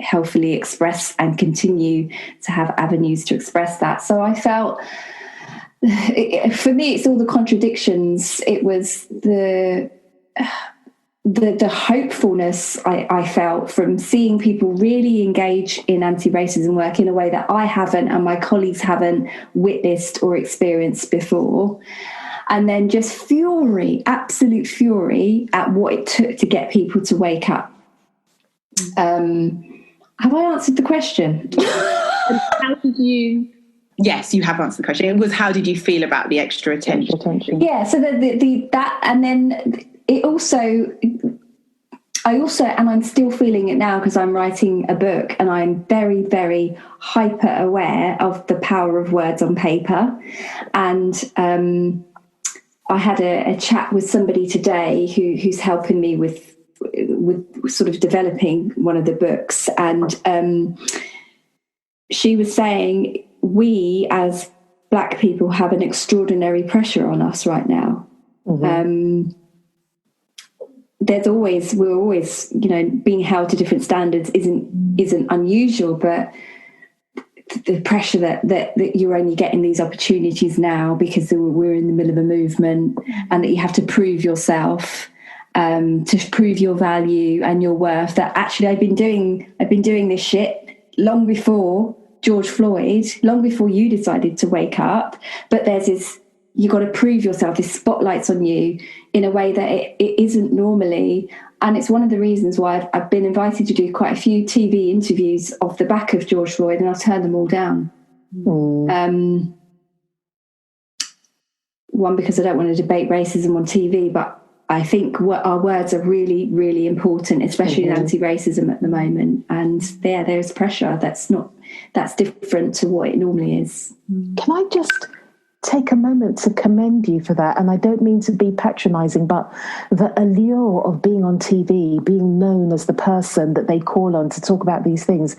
healthily express and continue to have avenues to express that. So I felt, for me, it's all the contradictions. It was the hopefulness I felt from seeing people really engage in anti-racism work in a way that I haven't and my colleagues haven't witnessed or experienced before. And then just fury, absolute fury at what it took to get people to wake up. Have I answered the question? How did you... Yes, you have answered the question. It was, how did you feel about the extra attention? Yeah, so that, and then it also, and I'm still feeling it now because I'm writing a book, and I'm very, very hyper aware of the power of words on paper. And I had a chat with somebody today who's helping me with sort of developing one of the books, and she was saying, we as Black people have an extraordinary pressure on us right now. We're always, being held to different standards isn't unusual, but the pressure that you're only getting these opportunities now because we're in the middle of a movement, and that you have to prove yourself, to prove your value and your worth. That actually I've been doing this shit long before George Floyd, long before you decided to wake up. But there's this, you got to prove yourself, this spotlight's on you in a way that it isn't normally. And it's one of the reasons why I've been invited to do quite a few TV interviews off the back of George Floyd, and I've turned them all down. One, because I don't want to debate racism on TV, but I think our words are really, really important, especially in anti-racism at the moment. And there's pressure that's different to what it normally is. Can I just take a moment to commend you for that? And I don't mean to be patronising, but the allure of being on TV, being known as the person that they call on to talk about these things,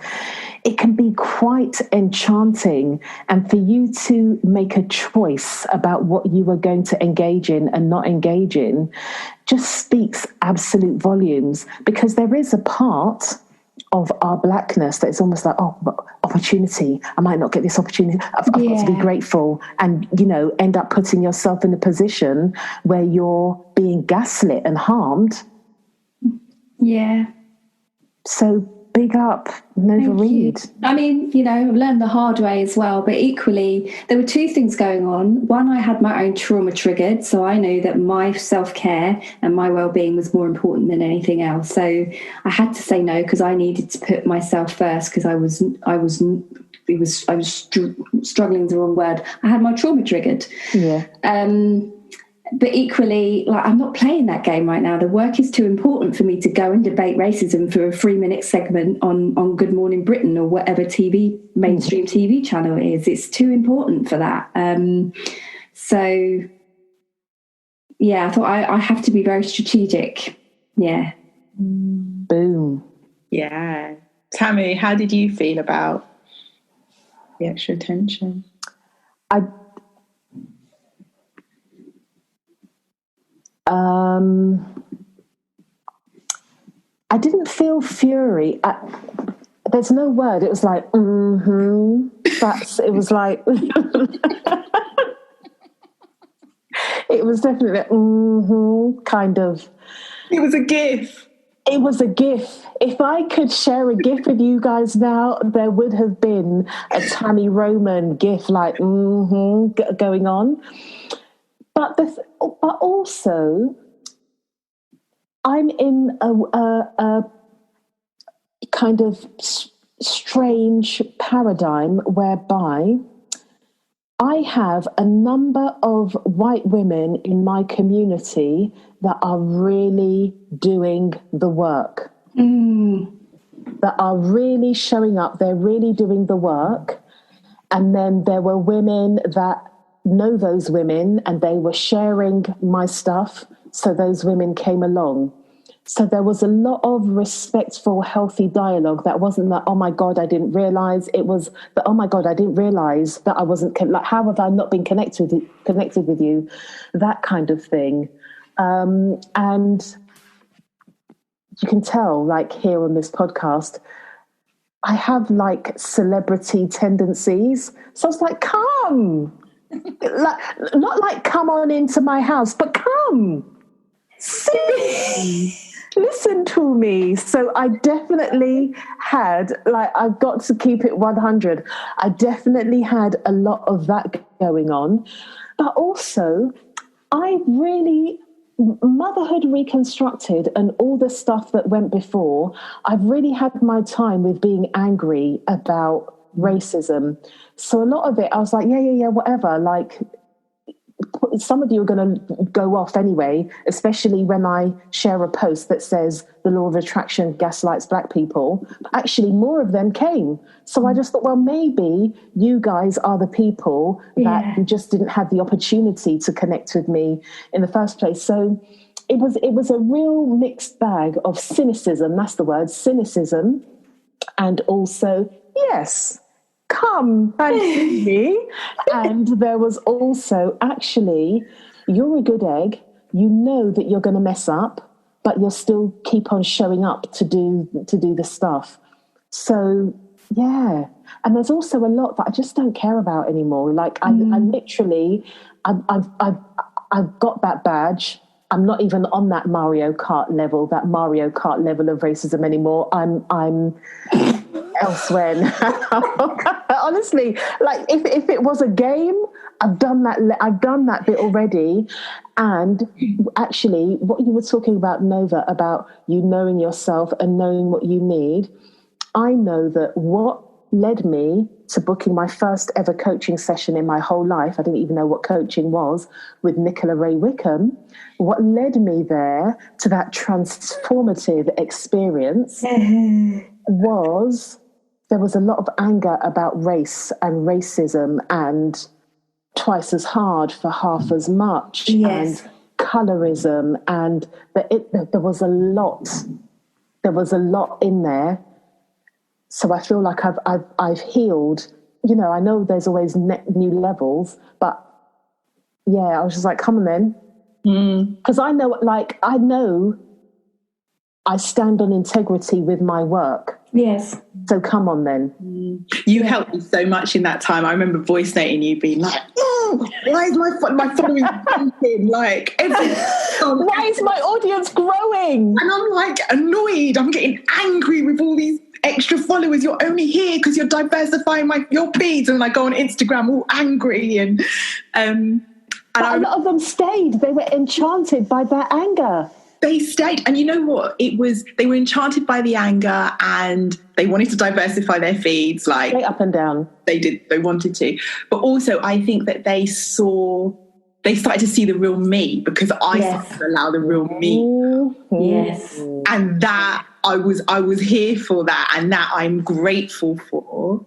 it can be quite enchanting. And for you to make a choice about what you are going to engage in and not engage in just speaks absolute volumes, because there is a part of our Blackness that it's almost like, opportunity, I might not get this opportunity, I've got to be grateful, and end up putting yourself in a position where you're being gaslit and harmed. So big up, Nova Reid. I mean, I've learned the hard way as well, but equally there were two things going on. One, I had my own trauma triggered, so I knew that my self-care and my well-being was more important than anything else. So I had to say no, because I needed to put myself first, because I was struggling, the wrong word. I had my trauma triggered. But equally, I'm not playing that game right now. The work is too important for me to go and debate racism for a 3-minute segment on Good Morning Britain or whatever mainstream TV channel it is. It's too important for that. So, I thought I have to be very strategic. Boom. Yeah. Tamu, how did you feel about the extra attention? I didn't feel fury. There's no word. It was like, it was like, it was definitely kind of. It was a GIF. It was a GIF. If I could share a GIF with you guys now, there would have been a Tammy Roman GIF like, going on. But also, I'm in a kind of strange paradigm whereby I have a number of white women in my community that are really doing the work. that are really showing up, they're really doing the work. And then there were women that know those women and they were sharing my stuff. So those women came along. So there was a lot of respectful, healthy dialogue that wasn't that, oh my God, I didn't realize. It was that, oh my God, I didn't realize that I wasn't, like, how have I not been connected with you? That kind of thing. And you can tell, like, here on this podcast, I have like celebrity tendencies. So I was like, come, like, not like come on into my house, but come, see. Listen to me. So I definitely had, like, I've got to keep it 100. I definitely had a lot of that going on. But also, I really, motherhood reconstructed and all the stuff that went before, I've really had my time with being angry about racism. So a lot of it, I was like, yeah, whatever. Like, some of you are going to go off anyway, especially when I share a post that says the law of attraction gaslights black people. But actually, more of them came. So I just thought, well, maybe you guys are the people that you just didn't have the opportunity to connect with me in the first place. So it was a real mixed bag of cynicism. That's the word, cynicism. And also, yes, come and see me. And there was also, actually, you're a good egg. You know that you're going to mess up, but you'll still keep on showing up to do the stuff. So yeah, and there's also a lot that I just don't care about anymore. Like I literally, I've got that badge. I'm not even on that Mario Kart level of racism anymore. I'm elsewhere now. Honestly, like if it was a game, I've done that bit already. And actually, what you were talking about, Nova, about you knowing yourself and knowing what you need, I know that what led me to booking my first ever coaching session in my whole life, I didn't even know what coaching was, with Nicola Ray Wickham. What led me there to that transformative experience was there was a lot of anger about race and racism and twice as hard for half as much and colorism, and there was a lot in there. So I feel like I've healed. You know, I know there's always new levels, but yeah, I was just like, come on then. Because I know I stand on integrity with my work. Yes. So come on then. You helped me so much in that time. I remember voice noting you being like, why is my following thinking? Like, why is my audience growing? And I'm like annoyed. I'm getting angry with all these extra followers. You're only here because you're diversifying your feeds. And I go on Instagram all angry and a lot of them stayed. They were enchanted by that anger. They stayed. And you know what? They were enchanted by the anger and they wanted to diversify their feeds. Like, straight up and down. They did. They wanted to. But also I think that they started to see the real me, because I started to allow the real me. Yes. And that I was here for that, and that I'm grateful for,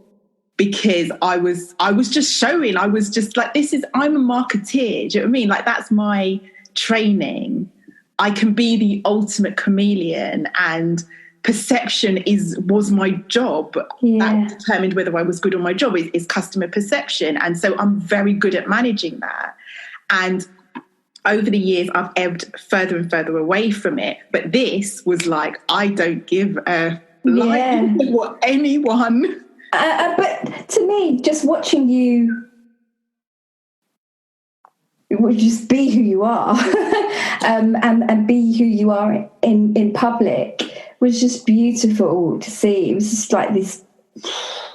because I was just showing. I was just like, I'm a marketeer. Do you know what I mean? Like, that's my training. I can be the ultimate chameleon, and perception was my job. That determined whether I was good on my job is customer perception. And so I'm very good at managing that. And over the years, I've ebbed further and further away from it. But this was like, I don't give a light what anyone. But to me, just watching you just be who you are and be who you are in public was just beautiful to see. It was just like this.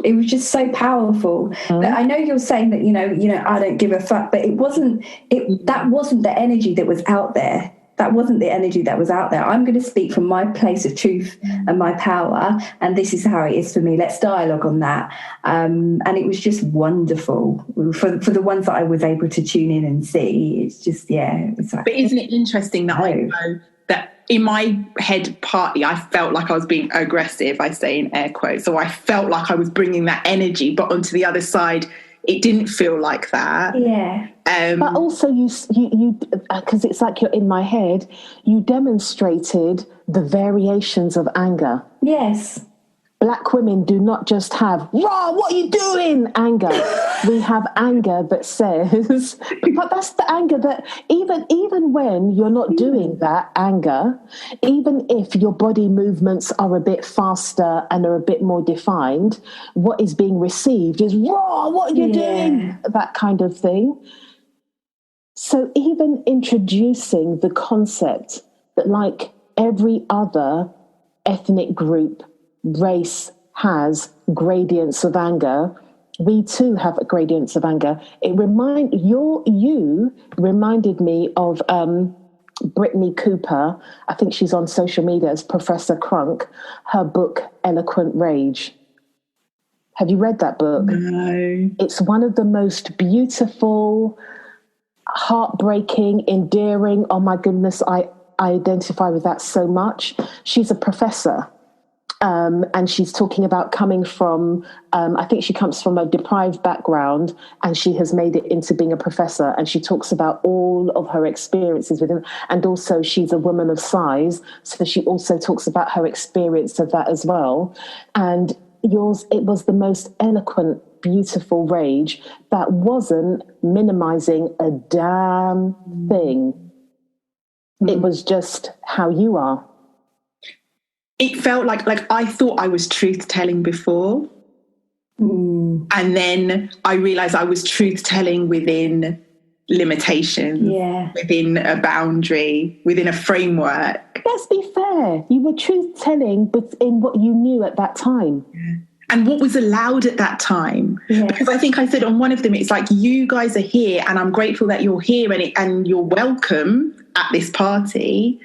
It was just so powerful. But I know you're saying that, you know, I don't give a fuck, but that wasn't the energy that was out there. That wasn't the energy that was out there. I'm going to speak from my place of truth and my power, and this is how it is for me. Let's dialogue on that. And it was just wonderful for the ones that I was able to tune in and see. It's just, it's like, but isn't it interesting that I know that in my head, partly, I felt like I was being aggressive, I say in air quotes. So I felt like I was bringing that energy, but onto the other side, it didn't feel like that. Yeah. But also you, because it's like you're in my head, you demonstrated the variations of anger. Yes. Black women do not just have, raw, what are you doing? Anger. We have anger that says, but that's the anger that even when you're not doing that anger, even if your body movements are a bit faster and are a bit more defined, what is being received is, raw, what are you doing? That kind of thing. So even introducing the concept that, like every other ethnic group, race has gradients of anger, we too have gradients of anger. You reminded me of Brittany Cooper. I think she's on social media as Professor Crunk. Her book Eloquent Rage. Have you read that book? No. It's one of the most beautiful, heartbreaking, endearing. Oh my goodness, I identify with that so much. She's a professor. And she's talking about coming from, I think she comes from a deprived background, and she has made it into being a professor. And she talks about all of her experiences with him. And also she's a woman of size. So she also talks about her experience of that as well. And it was the most eloquent, beautiful rage that wasn't minimizing a damn thing. It was just how you are. It felt like I thought I was truth-telling before. And then I realised I was truth-telling within limitations, within a boundary, within a framework. Let's be fair. You were truth-telling, but in what you knew at that time. Yeah. And what was allowed at that time. Yeah. Because I think I said on one of them, it's like, you guys are here and I'm grateful that you're here and you're welcome at this party.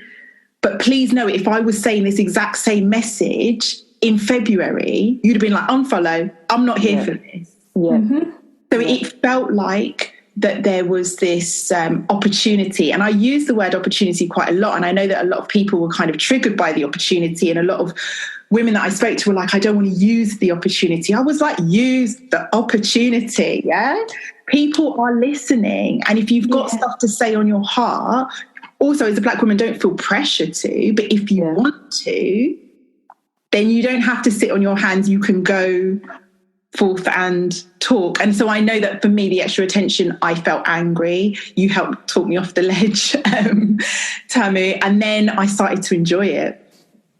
But please know, if I was saying this exact same message in February, you'd have been like, unfollow, I'm not here for this. Yeah. Mm-hmm. So it felt like that there was this opportunity. And I use the word opportunity quite a lot. And I know that a lot of people were kind of triggered by the opportunity. And a lot of women that I spoke to were like, I don't want to use the opportunity. I was like, use the opportunity. Yeah. People are listening. And if you've got stuff to say on your heart, also, as a Black woman, don't feel pressure to, but if you want to, then you don't have to sit on your hands. You can go forth and talk. And so I know that for me, the extra attention, I felt angry. You helped talk me off the ledge, Tamu, and then I started to enjoy it.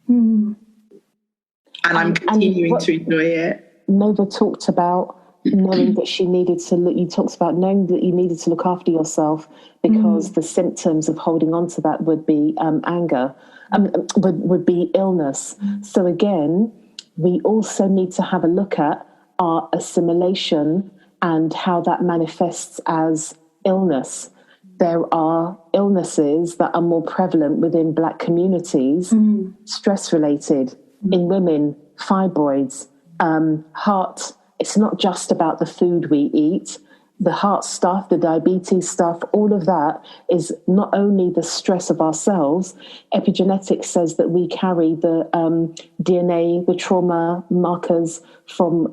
And I'm continuing to enjoy it. Nova talked about knowing that you talked about knowing that you needed to look after yourself, because the symptoms of holding on to that would be anger, would be illness. So again, we also need to have a look at our assimilation and how that manifests as illness. There are illnesses that are more prevalent within Black communities, stress-related, in women, fibroids, heart. It's not just about the food we eat. The heart stuff, the diabetes stuff, all of that is not only the stress of ourselves. Epigenetics says that we carry the DNA, the trauma markers from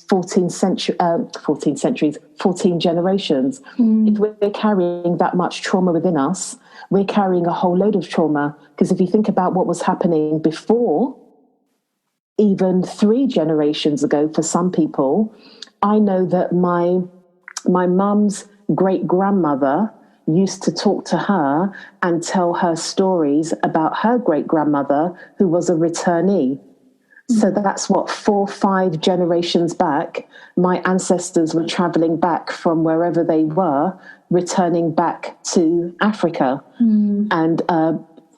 14 generations. If we're carrying that much trauma within us, we're carrying a whole load of trauma. Because if you think about what was happening before, even 3 generations ago for some people, I know that my mum's great-grandmother used to talk to her and tell her stories about her great-grandmother who was a returnee. So that's what, 4, 5 generations back, my ancestors were traveling back from wherever they were, returning back to Africa. And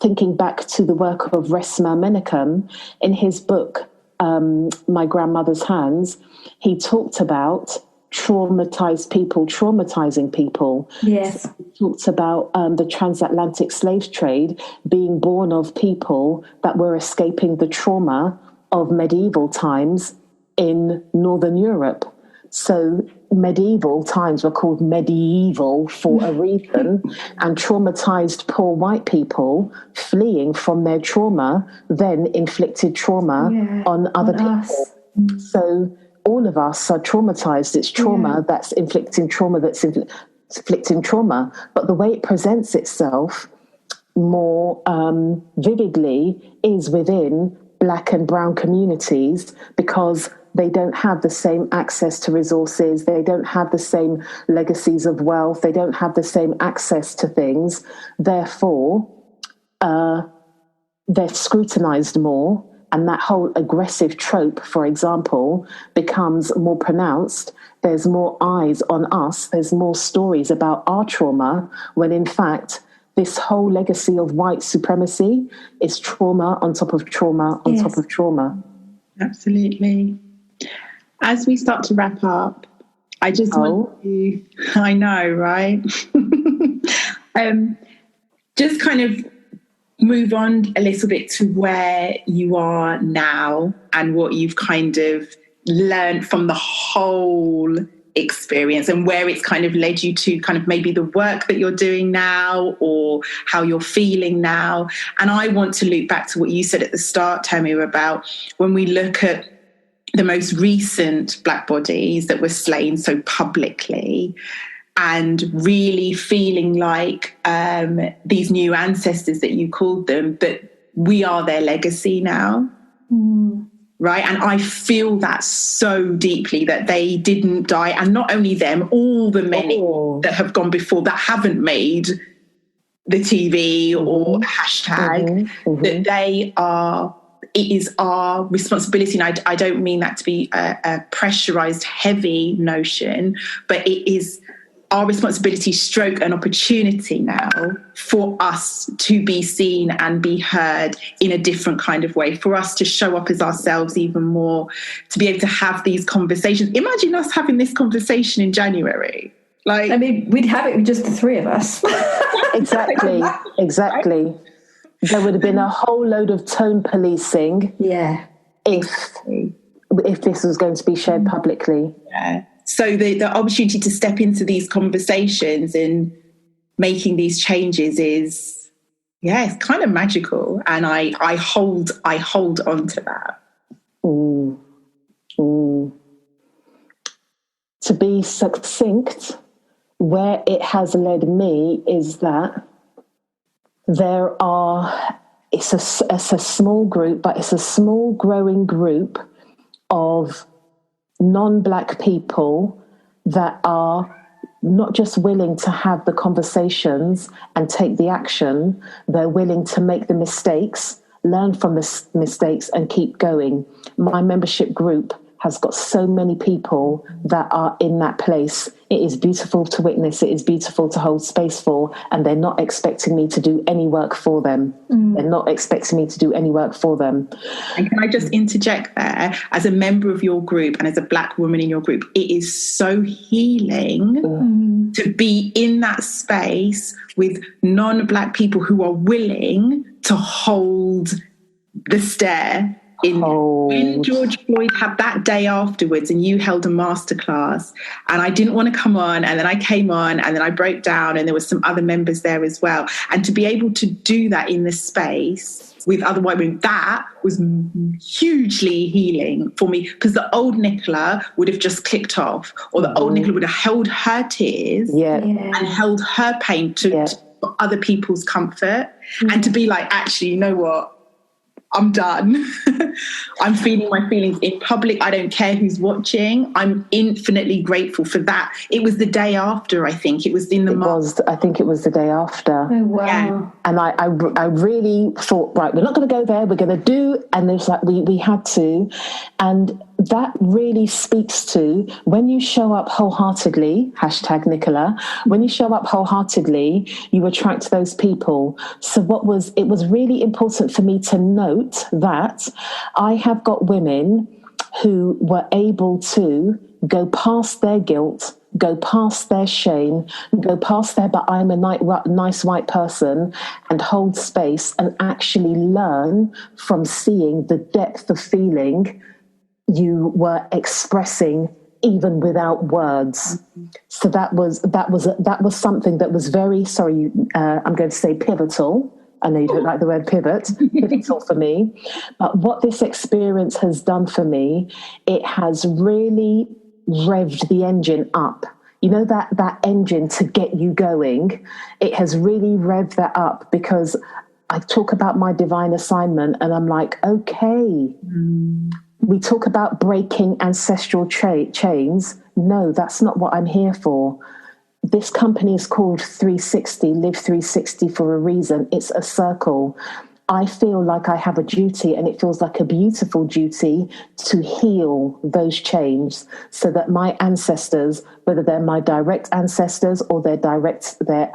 thinking back to the work of Resmaa Menakem, in his book, My Grandmother's Hands, he talked about traumatized people traumatizing people. Yes. So he talked about the transatlantic slave trade being born of people that were escaping the trauma of medieval times in Northern Europe. So medieval times were called medieval for a reason, and traumatized poor white people fleeing from their trauma then inflicted trauma on other people. So all of us are traumatized. It's trauma that's inflicting trauma inflicting trauma. But the way it presents itself more vividly is within Black and brown communities, because they don't have the same access to resources, they don't have the same legacies of wealth, they don't have the same access to things. Therefore, they're scrutinized more, and that whole aggressive trope, for example, becomes more pronounced. There's more eyes on us, there's more stories about our trauma, when in fact this whole legacy of white supremacy is trauma on top of trauma on top of trauma. Absolutely. As we start to wrap up, I just want to, I know, right? Just kind of move on a little bit to where you are now and what you've kind of learned from the whole experience and where it's kind of led you to kind of maybe the work that you're doing now or how you're feeling now. And I want to loop back to what you said at the start, Tamu, about when we look at the most recent Black bodies that were slain so publicly, and really feeling like these new ancestors that you called them, that we are their legacy now. Right. And I feel that so deeply, that they didn't die. And not only them, all the many that have gone before that haven't made the TV or hashtag, that they are, it is our responsibility. And I don't mean that to be a pressurized, heavy notion, but it is our responsibility stroke an opportunity now for us to be seen and be heard in a different kind of way, for us to show up as ourselves even more, to be able to have these conversations. Imagine us having this conversation in January. Like, I mean, we'd have it with just the three of us. Exactly. There would have been a whole load of tone policing. Yeah. If this was going to be shared publicly. Yeah. So the opportunity to step into these conversations and making these changes is, it's kind of magical. And I hold on to that. To be succinct, where it has led me is that it's a small group, but it's a small growing group of non-Black people that are not just willing to have the conversations and take the action, they're willing to make the mistakes, learn from the mistakes and keep going. My membership group has got so many people that are in that place. It is beautiful to witness. It is beautiful to hold space for, and they're not expecting me to do any work for them. They're not expecting me to do any work for them. And can I just interject there? As a member of your group and as a Black woman in your group, it is so healing to be in that space with non-Black people who are willing to hold the stare. When George Floyd had that day afterwards and you held a masterclass, and I didn't want to come on, and then I came on, and then I broke down, and there were some other members there as well. And to be able to do that in the space with other white women, that was hugely healing for me, because the old Nicola would have just clicked off, or the old Nicola would have held her tears and held her pain to for other people's comfort, and to be like, actually, you know what? I'm done. I'm feeling my feelings in public. I don't care who's watching. I'm infinitely grateful for that. It was the day after, I think. It was in the I think it was the day after. Oh, wow. Yeah. And I really thought, right, we're not going to go there. We're going to do. And there's like, we had to. And that really speaks to when you show up wholeheartedly, hashtag Nicola, when you show up wholeheartedly, you attract those people. So it was really important for me to note that I have got women who were able to go past their guilt, go past their shame, go past their, but I'm a nice white person, and hold space and actually learn from seeing the depth of feeling you were expressing even without words. So that was something that was very, I'm going to say pivotal. I know you don't like the word pivot, pivotal for me. But what this experience has done for me, it has really revved the engine up. You know, that engine to get you going, it has really revved that up, because I talk about my divine assignment and I'm like, okay, we talk about breaking ancestral chains. No, that's not what I'm here for. This company is called 360, Live 360 for a reason. It's a circle. I feel like I have a duty, and it feels like a beautiful duty to heal those chains so that my ancestors, whether they're my direct ancestors or their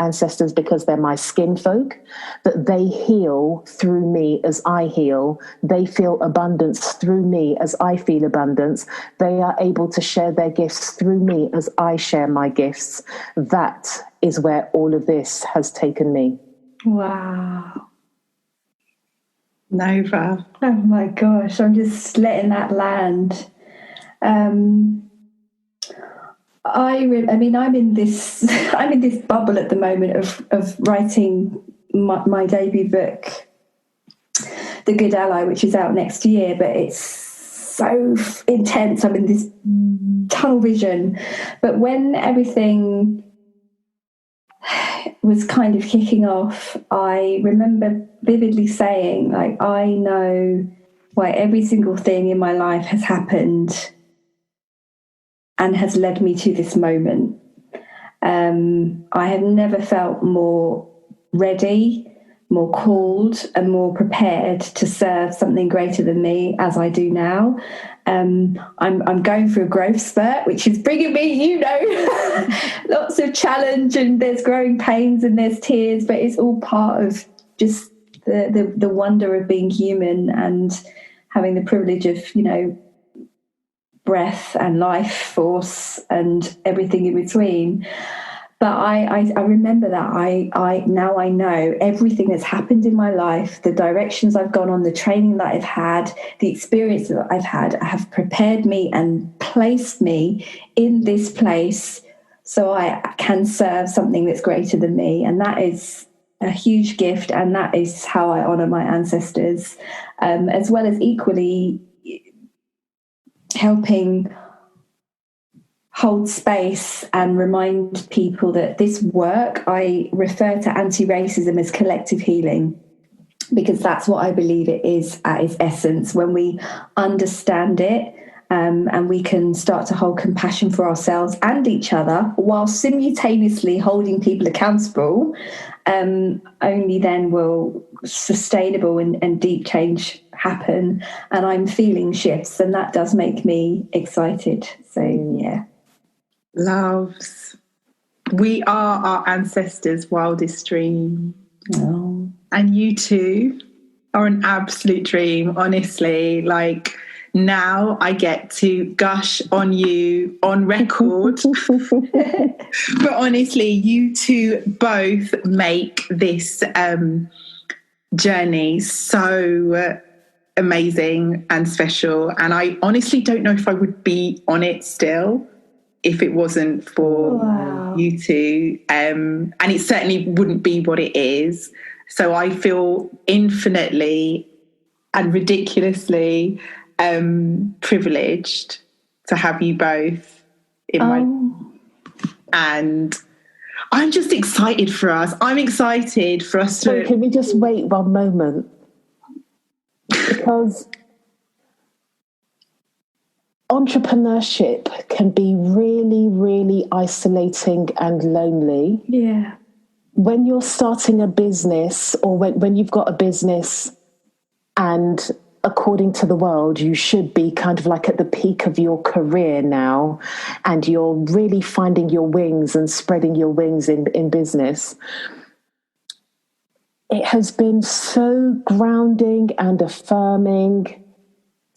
ancestors because they're my skin folk, that they heal through me as I heal. They feel abundance through me as I feel abundance. They are able to share their gifts through me as I share my gifts. That is where all of this has taken me. Wow. Nova. Oh my gosh, I'm just letting that land. I'm in this bubble at the moment of writing my debut book, The Good Ally, which is out next year, but it's so intense. I'm in this tunnel vision. But when everything was kind of kicking off, I remember vividly saying, like, I know why every single thing in my life has happened and has led me to this moment. I have never felt more ready, more called, and more prepared to serve something greater than me as I do now. I'm going through a growth spurt, which is bringing me, lots of challenge, and there's growing pains and there's tears, but it's all part of just the wonder of being human and having the privilege of, breath and life force and everything in between. But I remember that I now I know everything that's happened in my life, the directions I've gone on, the training that I've had, the experience that I've had, have prepared me and placed me in this place so I can serve something that's greater than me. And that is a huge gift, and that is how I honour my ancestors, as well as equally helping hold space and remind people that this work, I refer to anti-racism as collective healing, because that's what I believe it is at its essence. When we understand it, and we can start to hold compassion for ourselves and each other while simultaneously holding people accountable, only then will sustainable and deep change happen. And I'm feeling shifts, and that does make me excited. So, yeah. Loves. We are our ancestors' wildest dream. Oh. And you two are an absolute dream, honestly. Like, now I get to gush on you on record. But honestly, you two both make this journey so amazing and special. And I honestly don't know if I would be on it still if it wasn't for you two. And it certainly wouldn't be what it is. So I feel infinitely and ridiculously privileged to have you both in my... And I'm just excited for us. I'm excited for us to... Can we just wait one moment? Because entrepreneurship can be really, really isolating and lonely. Yeah. When you're starting a business, or when you've got a business, and according to the world, you should be kind of like at the peak of your career now, and you're really finding your wings and spreading your wings in business. It has been so grounding and affirming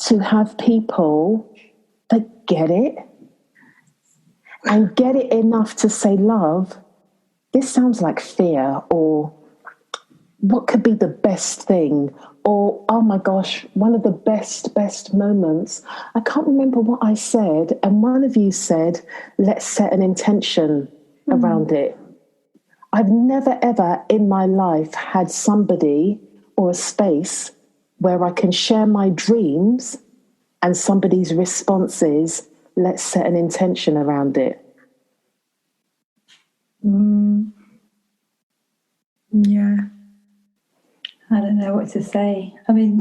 to have people that get it, and get it enough to say, love, this sounds like fear, or what could be the best thing, Or, oh my gosh, one of the best moments. I can't remember what I said. And one of you said, let's set an intention around it. I've never, ever in my life had somebody or a space where I can share my dreams and somebody's response is, let's set an intention around it. Yeah. I don't know what to say. I mean,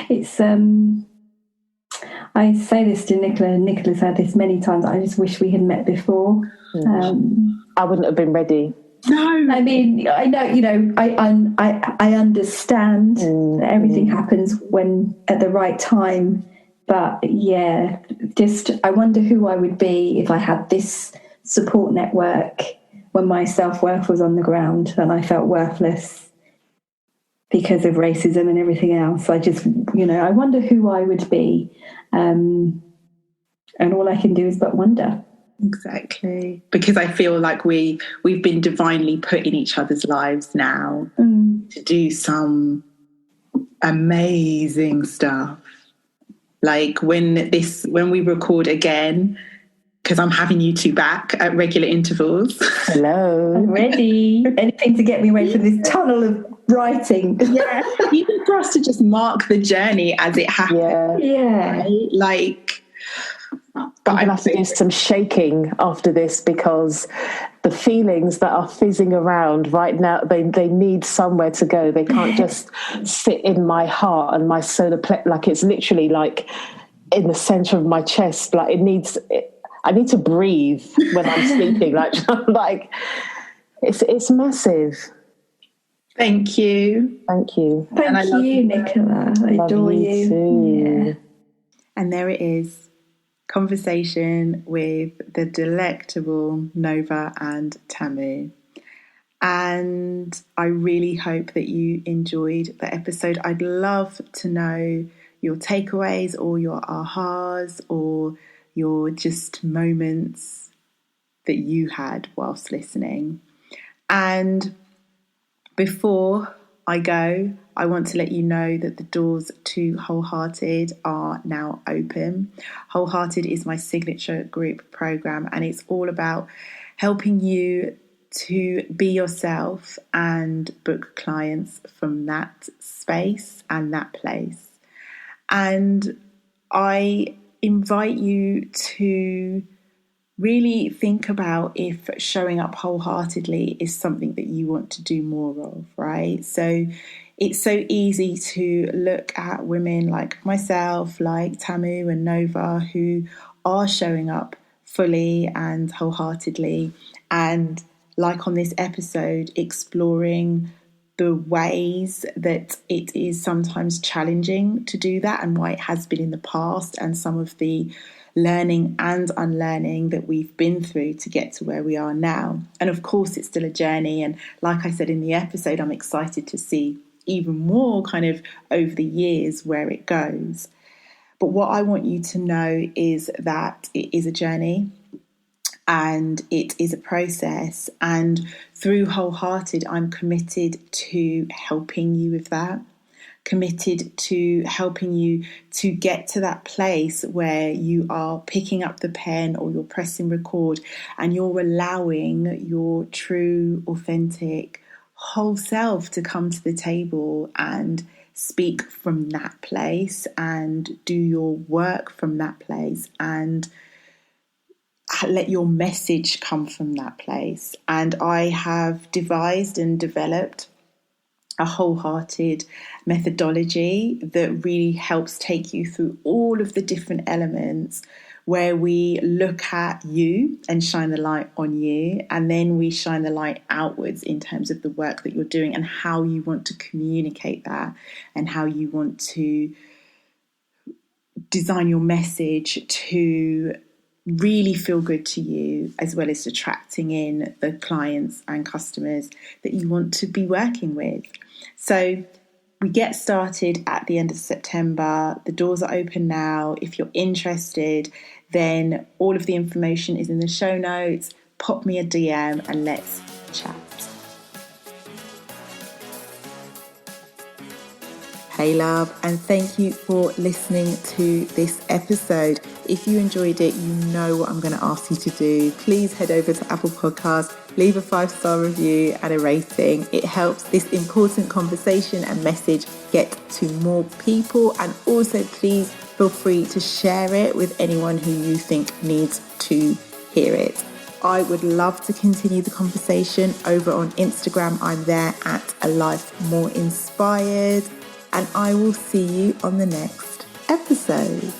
it's, I say this to Nicola, and Nicola's had this many times. I just wish we had met before. I wouldn't have been ready. No. I mean, I know, I understand that everything happens when at the right time. But yeah, just I wonder who I would be if I had this support network when my self-worth was on the ground and I felt worthless because of racism and everything else. I just, I wonder who I would be. And all I can do is but wonder. Exactly. Because I feel like we've been divinely put in each other's lives now to do some amazing stuff. Like when we record again, because I'm having you two back at regular intervals. Hello. I'm ready. Anything to get me away from this tunnel of writing. Yeah. Even for us to just mark the journey as it happens. Yeah. Right? Like, but I'm going to have to do some shaking after this because the feelings that are fizzing around right now, they need somewhere to go. They can't just sit in my heart and my solar plexus. Like it's literally like in the center of my chest. Like I need to breathe when I'm sleeping. Like it's massive. Thank you. Thank you. Thank you, Nicola. I adore you. Too. Yeah. And there it is. Conversation with the delectable Nova and Tamu. And I really hope that you enjoyed the episode. I'd love to know your takeaways or your ahas or your just moments that you had whilst listening. And before I go, I want to let you know that the doors to Wholehearted are now open. Wholehearted is my signature group program, and it's all about helping you to be yourself and book clients from that space and that place. And I invite you to really think about if showing up wholeheartedly is something that you want to do more of, right? So it's so easy to look at women like myself, like Tamu and Nova, who are showing up fully and wholeheartedly, and like on this episode, exploring the ways that it is sometimes challenging to do that and why it has been in the past, and some of the learning and unlearning that we've been through to get to where we are now. And of course, it's still a journey. And like I said in the episode, I'm excited to see even more kind of over the years where it goes. But what I want you to know is that it is a journey and it is a process. And through Wholehearted, I'm committed to helping you with that. Committed to helping you to get to that place where you are picking up the pen or you're pressing record and you're allowing your true, authentic, whole self to come to the table and speak from that place and do your work from that place and let your message come from that place. And I have devised and developed a Wholehearted methodology that really helps take you through all of the different elements where we look at you and shine the light on you, and then we shine the light outwards in terms of the work that you're doing and how you want to communicate that and how you want to design your message to really feel good to you, as well as attracting in the clients and customers that you want to be working with. So we get started at the end of September. The doors are open now. If you're interested, then all of the information is in the show notes. Pop me a DM and let's chat. Hey love, and thank you for listening to this episode. If you enjoyed it, you know what I'm going to ask you to do. Please head over to Apple Podcasts, leave a 5-star review and a rating. It helps this important conversation and message get to more people. And also please feel free to share it with anyone who you think needs to hear it. I would love to continue the conversation over on Instagram. I'm there at A Life More Inspired. And I will see you on the next episode.